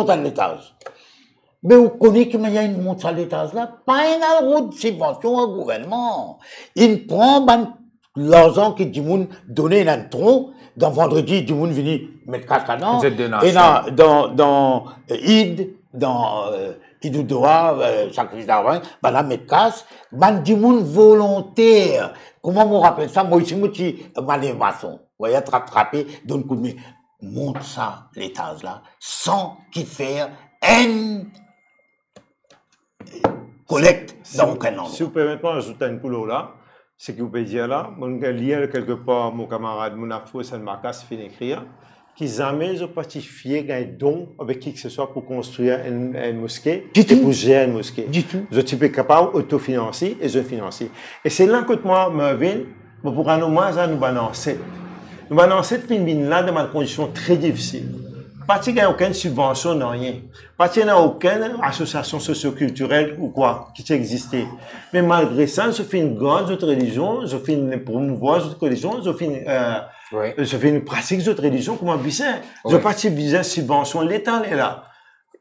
vous connaissez qu'il y a une monte à l'étage là, pas une route de subvention au gouvernement. Il prend l'argent qui dit moun donner un tronc, dans vendredi, du monde venu mettre cascadant, et dans Id, dans Idoudoa, sacrifice d'argent, là, mettre casse, du monde volontaire. Comment on rappelle ça? Moi, ici, moi, qui malévation. Vous voyez, attraper, donne coup de main. Monte ça, l'étage là, sans qu'il faire un collecte dans aucun endroit. Si vous permettez, ajouter une couleur là, ce que vous pouvez dire là, mon lien quelque part, mon camarade, mon afro, c'est le marquage fin écrire, qui jamais ont partifié un don avec qui que ce soit pour construire une mosquée, et pour gérer une mosquée. Du tout. Je suis capable d'autofinancer et je financer. Et c'est là que moi, Mervyn, pour un hommage à nous balancer. Nous balancer de film là dans des conditions très difficiles. Parce qu'il n'y a aucune subvention, non rien. Parce qu'il n'y a aucune association socioculturelle ou quoi qui existait. Mais malgré ça, je fais une grande autre religion, je fais une promouvoir autre religion, je fais une pratique d'autres religion comme un business. Je participe business subvention, l'État est là.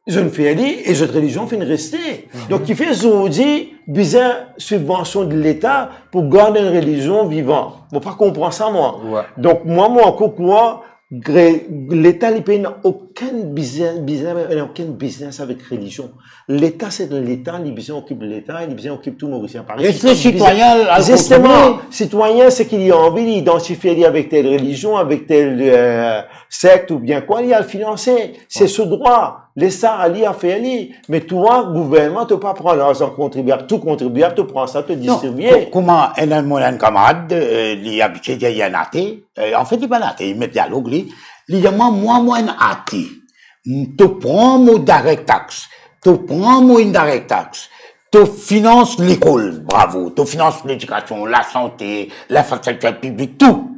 Je ne fais rien et cette religion fait rester. Donc, il fait aujourd'hui business subvention de l'État pour garder une religion vivante. Moi, pas comprendre ça, moi. Ouais. Donc, moi, encore quoi, l'État, il paye aucun business avec religion. L'État, c'est de l'État, les business occupent de l'État, les business occupent tout Mauricien. Et les citoyens, justement, citoyen, c'est qu'il y a envie d'identifier avec telle religion, avec telle secte ou bien quoi, il y a le financer. C'est ce droit. L'État a fait mais toi, gouvernement, tu ne peux pas prendre l'argent contribuable, tout contribuable, tu prends ça, tu distribuer. Comment un camarade, il a habitué, il y a un athée, en fait, il n'est pas un athée, il met dialogue, il dit, moi, un athée, tu prends mon direct tax, tu prends mon indirect tax, tu finances l'école, bravo, tu finances l'éducation, la santé, l'infrastructure publique, tout.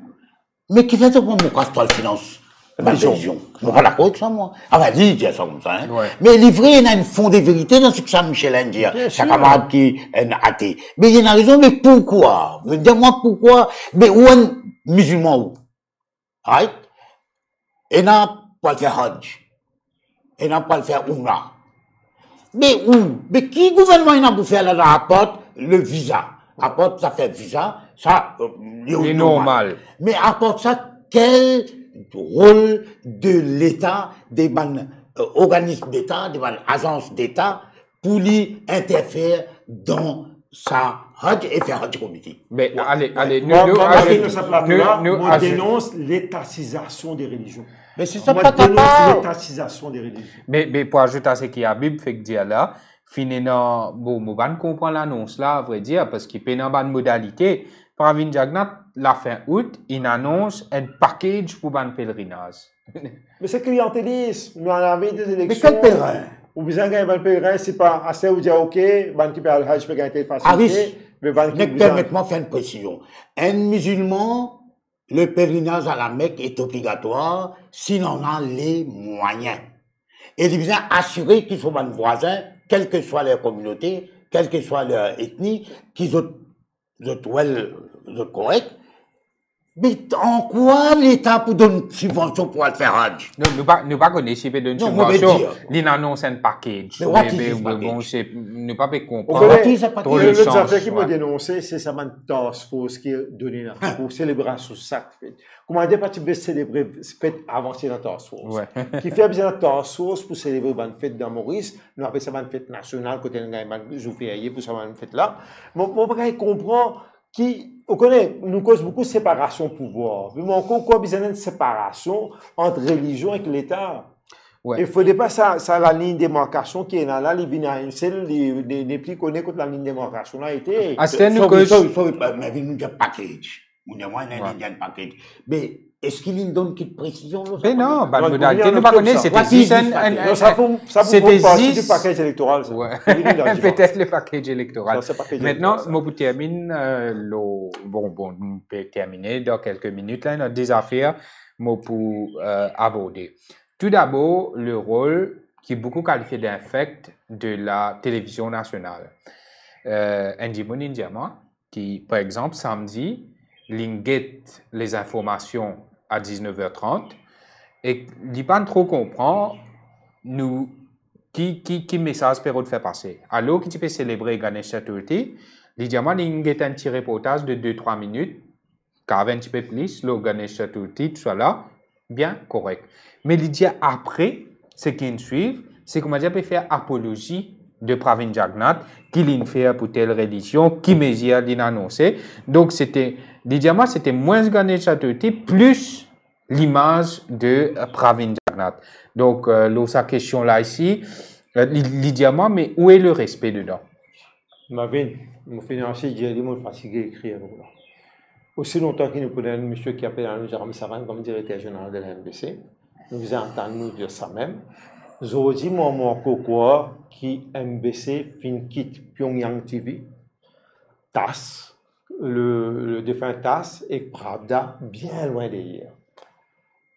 Mais qui fait que mon casse-toi le finance? La religion. Je ne pas d'accord avec ça, moi. Ah, ben, il dit ça comme ça, hein. Ouais. Mais livré, il y a un fond de vérité dans ce que Saint-Michel dit. Sa camarade qui est athée. Mais il y a une raison, mais pourquoi? Dis-moi pourquoi. Mais musulman ou, right? Et n'a pas le faire Hajj. Et n'a pas le faire Umrah. Mais où? Mais qui gouvernement il a pour faire là, apporte le visa? Apporte, ça fait visa, ça, C'est normal. Mais apporte ça, quel rôle de l'État, des organismes d'État, des agences d'État, pour lui interférer dans sa Hajj et faire Hajj comité? Mais allez, nous dénonce l'étatisation des religions. Mais c'est ça, Moi, pas dénonce l'étatisation des religions. Mais pour ajouter à ce qu'il y a Bible fait que dire là, finalement, bon, on va comprendre l'annonce là, à vrai dire, parce qu'il y a une modalité. Pravin Jagnat, la fin août, il annonce un package pour un pèlerinage. Mais c'est clientélisme. Nous en avons des élections. Mais quel pèlerin? Ou bien gagner un pèlerin, c'est pas assez où dire ok, ban qui peut aller Hajj peut gagner facilité, mais ban qui permettez-moi de faire une précision. Un musulman, le pèlerinage à la Mecque est obligatoire s'il en a les moyens. Et il vient assurer qu'ils sont un voisin, quelle que soit leur communauté, quelle que soit leur ethnie, qu'ils soient corrects. Mais en quoi l'État peut donner une subvention pour aller faire Hajj? Non, nous pas connaissons si peut donner une subvention. Il annonce un package. Mais what is Mais this bon, package? nous pas comprendre. Pour le sens, affaire qui m'a ouais. dénoncé, c'est ça man task force qui est donné là pour célébrer ce sac fait. Comment dire pas tu veux célébrer fête avancée dans task force. Ouais. Qui fait bien task force pour célébrer une fête dans Maurice, nous appelle ça une fête nationale côté de un jour férié pour ça une fête là. Mon bagage comprend qui, on connaît, nous cause beaucoup de séparation de pouvoir. Mais encore quoi besoin de séparation entre religion et l'État. Ouais. Il ne faudrait pas ça la ligne de démarcation qui est là, il vient à une seule, des plus connus que la ligne de démarcation a été. À ce temps, nous cause. Mais nous avons un package. Nous avons un package. Mais est-ce qu'il y a une donne qui précision? Mais non, bah, modalité, nous pas connaître, c'était c'était partie du package électoral. Peut-être le package électoral. Maintenant, ça. je termine, bon, nous peut terminer dans quelques minutes, là, notre des affaires, pour aborder. Tout d'abord, le rôle qui est beaucoup qualifié d'infect de la télévision nationale. Andy Monindiama, qui, par exemple, samedi, linguette les informations à 19h30 et il pas trop comprend nous qui message peut faire passer. Alors que tu peux célébrer Ganesh Chaturthi, il dit moi linguette un petit reportage de 2-3 minutes, car un petit peu plus le Ganesh Chaturthi soit là, bien correct. Mais il dit après ce qui suit, c'est comment dire peut faire apologie de Pravin Jagnat, qui l'a fait pour telle religion, qui mesure l'a annoncé. Donc c'était Didiama, c'était moins Ganesh Chaturthi plus l'image de Pravin Jagnat. Donc, sa question là ici, Didiama, mais où est le respect dedans? Marvin, mon financier, il dit, moi, fatigué d'écrire. Aussi longtemps qu'il nous connaît un monsieur qui appelle Anu Jaram Saran comme directeur général de la MBC, nous entendons nous dire ça même. Aujourd'hui, mon coco qui MBC fin quitte Pyongyang TV, TAS. Le défunt TAS et Pravda bien loin derrière.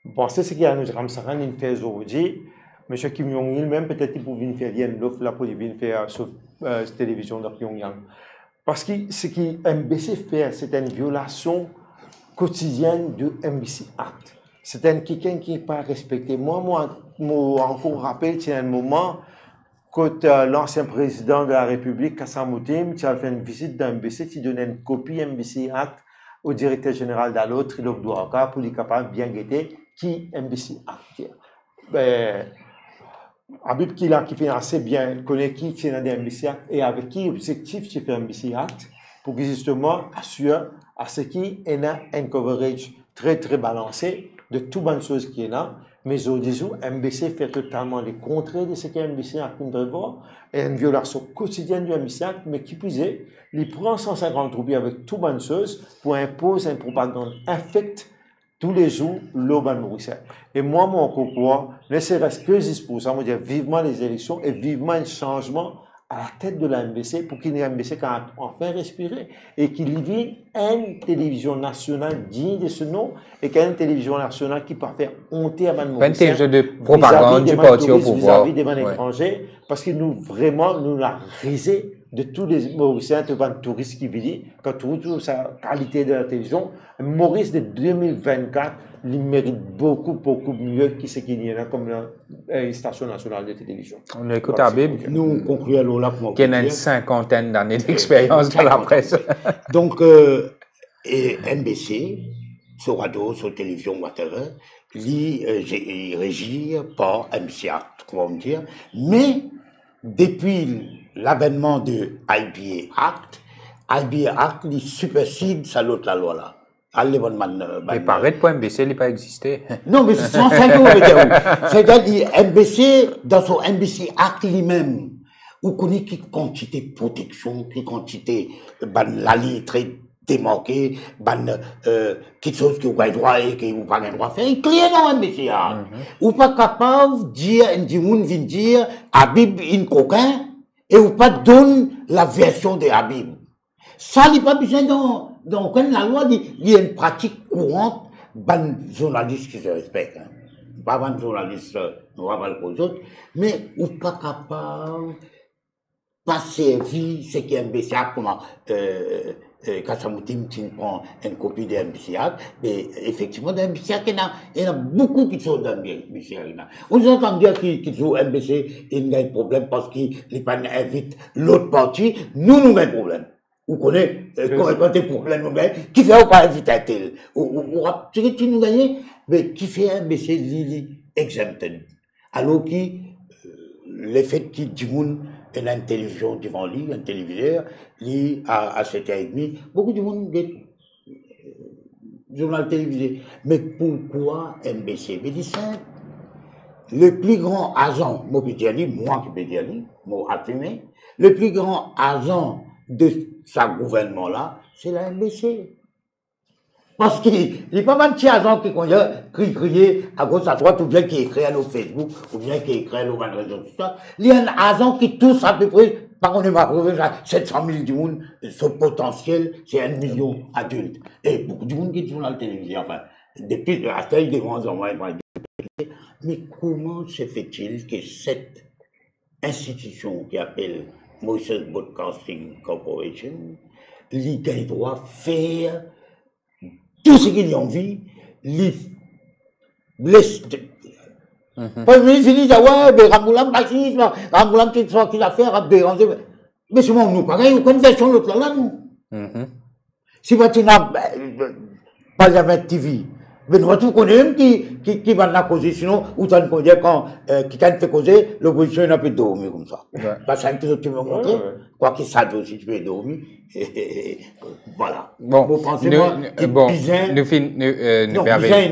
Bon, c'est ce qu'il y a nous Ramsaran il fait aujourd'hui. Monsieur Kim Jong-il même peut-être il pouvait faire rien l'offre là pour venir faire sur télévision de Pyongyang. Parce que ce qui MBC fait, c'est une violation quotidienne du MBC Act. C'est un quelqu'un qui n'est pas respecté. Moi encore rappelle, c'est un moment quand l'ancien président de la République, Kassam Moutim, qui a fait une visite dans MBC, qui donnait une copie MBC Act au directeur général d'Allo, Trilok Douaka, pour lui capable de bien guetter qui MBC Act. Habib qui fait assez bien, connaît qui est dans MBC Act et avec qui objectif tu fais MBC Act pour que justement assurer à ce qui est un coverage très très balancé de toutes bonnes choses qui est là. Mais aujourd'hui, MBC fait totalement le contraire de ce qu'est MBC Act devrait voir. Et une violation quotidienne du MBC Act, mais qui plus est, il prend 150 roupies avec toutes bonnes choses pour imposer une propagande infecte tous les jours, l'Oban Mauricien. Et moi, mon coco, ne serait-ce que 10%, moi, dire vivement les élections et vivement un changement à la tête de la MBC pour qu'il y ait une MBC qui a enfin respiré et qu'il y ait une télévision nationale digne de ce nom et qu'il y ait une télévision nationale qui peut faire honter à Ban Mauricien. Un de propagande du parti au pouvoir. Vis-à-vis des étrangers parce que nous, vraiment, nous l'a risé de tous les Mauriciens, de les touristes qui viennent, quand tu retrouves sa qualité de la télévision, Maurice de 2024, il mérite beaucoup mieux que ce qu'il y a comme la station nationale de télévision. On écoute Habib, Nous concluons là pour qui a une cinquantaine d'années d'expérience dans la presse. Donc, et NBC, sur radio, sur télévision, whatever, il régi par MCA, comment dire, mais depuis l'avènement de IBA Act, il supersede ça l'autre la loi là. Mais paraît pour MBC, il n'a pas existé. Non, mais c'est sans ça que vous veut dire. C'est-à-dire, MBC, dans son MBC Act lui-même, vous connaissez qui quantité de protection, qui quantité, la ligne très démarquée, quelque chose que vous avez droit et que vous n'avez pas le droit de faire. Il clear dans MBC Act. Vous n'êtes pas capable de dire, Habib, une coquin, et vous pas donner la version de Habib. Ça, il n'y a pas besoin donc, quand la loi dit qu'il y a une pratique courante, ban journalistes qui se respectent. Hein. Pas ban journalistes, on va pas aux autres, mais ou pas capable pas servir ce qui est MBCA, comment, Kassamoutim, tu prends une copie de MBCA, mais effectivement, dans MBCA, il y en a beaucoup qui sont dans MBCA. On entend dire qu'ils jouent MBC, il y a un problème parce qu'ils invitent l'autre partie, nous avons un problème. Vous connaissez, quand des problèmes, qui fait ou pas inviter un tel? Tu nous gagnes, mais qui fait un BC Lili exempted. Alors qui, le fait qu'il dit il y a une télévision devant lui, un téléviseur, lui, à 7h30, beaucoup de monde journal télévisé. Mais pourquoi MBC? Mais dit simple. Le plus grand agent, moi qui peux dire, moi affirmé, le plus grand agent de sa gouvernement-là, c'est la MBC. Parce qu'il n'y a pas mal de petits agents qui crient à gauche, à droite, ou bien qui écrivent à nos Facebook, ou bien qui écrivent à nos réseaux sociaux. Il y a un agent qui touche à peu près, par contre, 700 000 du monde, son potentiel, c'est 1 million adultes. Et beaucoup de monde qui sont dans la télévision, enfin, depuis la taille de moins en moins. Mais comment se fait-il que cette institution qui appelle Mauritius Broadcasting Corporation, les gars doivent faire tout ce qu'ils ont envie, les blessés. Pas une fini dire, ouais, mais Ramboulam, bassisme, Ramboulam, quelque chose qu'il a fait, à déranger. Mais c'est moi, nous, pareil, aucune version de l'autre là, nous. Si tu n'as pas jamais de TV, mais nous, tout connaît qui va la causer, sinon, ou tu peux dire quand, quelqu'un te fait causer, l'opposition n'a pas dormir comme ça. Parce que c'est un tu me montrer, quoi qu'il s'adore aussi, tu peux dormir, voilà. Bon, nous il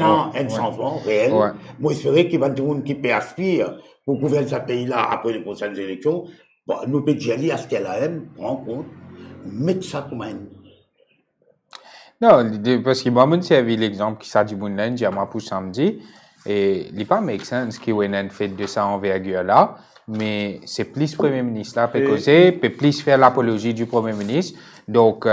un changement réel. Moi, j'espère qu'il va y avoir des gens qui peut aspirer pour gouverner ce pays-là après les prochaines élections. Bon, nous peut dire à ce qu'elle a, prendre compte, mettre ça comme un. Non, parce que moi, j'ai vu l'exemple qui s'est dit, j'ai pour samedi, et il n'est pas make sense qu'il y ait une fête de ça envergure là, mais c'est plus le Premier ministre là, peut causer, peut plus faire l'apologie du Premier ministre. Donc, il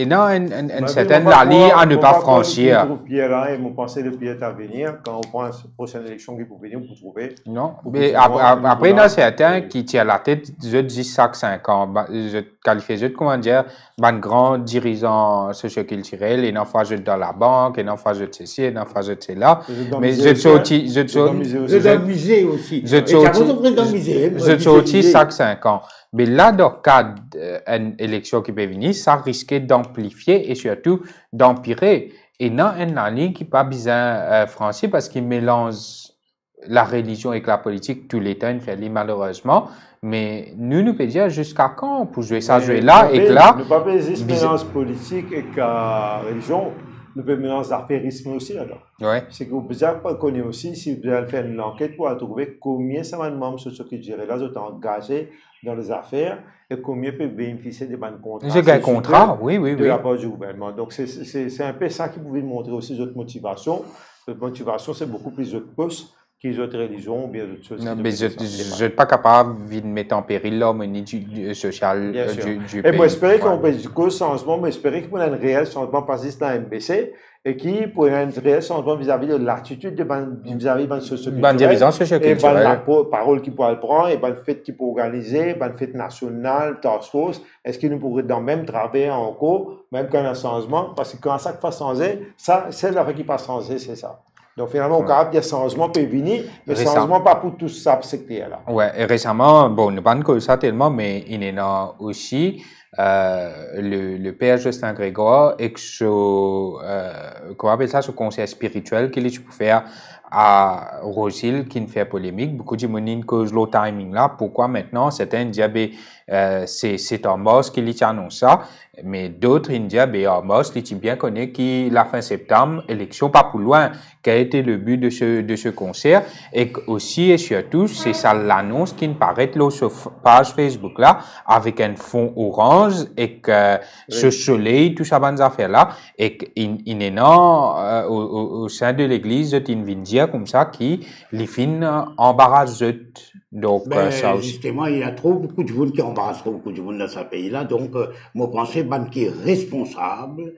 y a une certaine ligne à ne pas franchir. Pierre, et mon pensée de Pierre à venir, quand on prend la prochaine élection qui peut venir, vous trouvez. Non, mais après, il y a certains qui tirent la tête, je dis ça 5 ans, je qualifie, je comment dire, un grand dirigeant socioculturel, et non pas je dans la banque, et non pas je ceci, et non pas je là. Mais je suis aussi, je suis aussi ça 5 ans. Mais là, dans le cadre d'une élection qui peut venir, ça risque d'amplifier et surtout d'empirer. Et non, une ligne qui n'est pas bien franchie parce qu'il mélange la religion avec la politique tout les temps, malheureusement. Mais nous pouvons dire jusqu'à quand pour jouer ça, jouer là et que là. Ne pas faire des mélanges politiques et la religion. Nous pouvons mélanger l'affairisme aussi là-dedans. Ouais. C'est que vous pouvez connaître aussi, si vous allez faire une enquête pour trouver combien ça va de membres socioculturels là sont engagés dans les affaires et combien peuvent bénéficier des bonnes contrats. C'est un contrat, oui. De la part du gouvernement. Donc c'est un peu ça qui pouvait montrer aussi d'autres motivations. Votre motivation, c'est beaucoup plus de postes qu'ils autres religions ou bien d'autres choses. Non, mais je ne suis pas capable de mettre en péril l'harmonie sociale du pays. Et moi, j'espère qu'on peut dire que changement, mais j'espère qu'il y a un réel changement parce que c'est la MBC et qui pour un réel changement vis-à-vis de l'attitude vis-à-vis de Ban dirigeants socioculturels. la parole qui pourrait prendre, et ban fait qui peut organiser, ban fait national, task force, est-ce qu'il nous pourrait dans même travailler encore, même quand il y a un changement, parce que quand ça va changer, ça, c'est la qui passe changer, c'est ça. Donc finalement, au cas où des changements peuvent venir, mais changement pas pour tout ça, secteur-là. Ouais, et récemment, bon, ne pas que ça tellement, mais il y en a aussi le père Justin Grégoire et comment on appelle ça, ce conseil spirituel qu'il peut faire à Rosil qui ne fait polémique. Beaucoup de gens cause le timing là. Pourquoi maintenant certains disent c'est un boss qui lui annonce ça, mais d'autres ils disent un boss qui bien connaît qui la fin septembre élection pas pour loin. Quel a été le but de ce concert et aussi et surtout c'est ça l'annonce qui paraît là sur page Facebook là avec un fond orange et que ce soleil tout ça bonnes affaires là et il est au sein de l'église une vindia comme ça qui les fin embarrasse donc ça aussi. Justement il y a trop beaucoup de gens qui embarrassent beaucoup de gens dans ce pays là donc moi pensais qui est responsable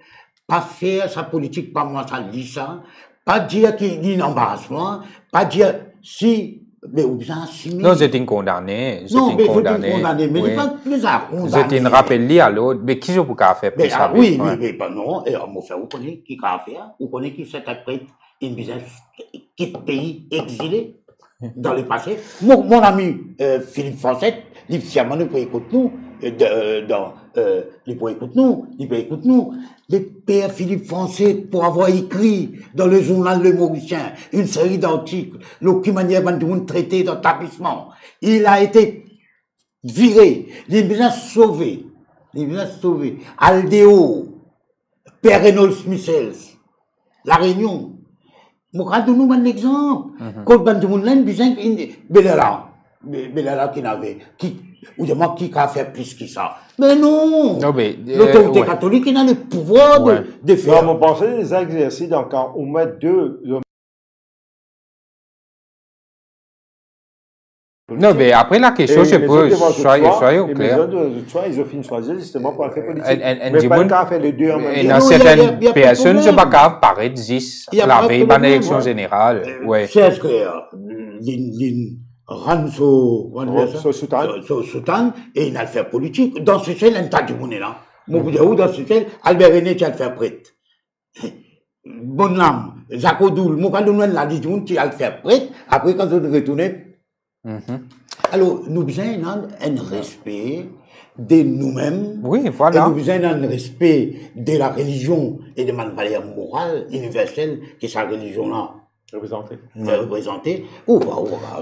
pas faire sa politique pas moi ça dit ça pas dire qu'il y a un embarrassement pas dire si mais ou bien si non c'est une condamné non mais c'est condamné mais oui. Pas plus à condamner c'est une rappel à l'autre mais qui je peux faire plus ça oui mais pas non et on me fait vous connaissez qui a fait vous connaissez qui s'interprète une business quitte pays exilé dans le passé mon ami Philippe Foncette il peut écouter nous il peut écouter nous le père Philippe Foncet pour avoir écrit dans le journal Le Mauricien une série d'articles qui manière de traiter d'établissement il a été viré il a sauvé Aldéo Père Reynolds Michels La Réunion moi quand nous un exemple quand de monde là Belela qui n'avait ou de moi qui a fait plus que ça mais non l'autorité catholique il a le pouvoir de faire non, on pensait des exercices donc quand on met deux non, mais après la question, je pose, soyez au clair. Ils ont fini de choisir justement pour faire politique. Mais pas qu'à faire les deux en même temps. Et dans certaines personnes, je ne sais pas qu'à paraître 10, la veille de l'élection générale. C'est clair. Ranso Sultan et il a fait politique. Dans ce sel, il y a du monde là. Dans ce sel, Albert René qui a fait prêtre. Bonne âme, Jacques Odoul, moi quand on a dit qui a fait prêtre, après quand on retourne. Alors, nous avons un respect de nous-mêmes. Oui, voilà. Et nous avons un respect de la religion et de la valeur morale universelle que sa religion-là représenter. Je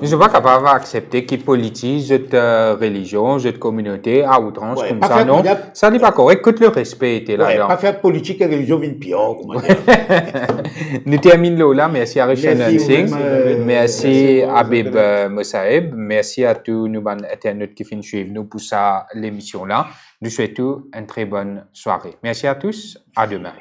ne suis pas capable d'accepter qu'ils politisent cette religion, cette communauté à outrance comme ça, non? Ça n'est pas correct. Que le respect était là-dedans. Pas faire politique et religion une pire. Nous terminons là. Merci à Richard Nansing. Merci à Habib Mosaeb. Merci à tous nos internautes qui viennent suivre nous pour l'émission là. Nous souhaitons une très bonne soirée. Merci à tous. À demain.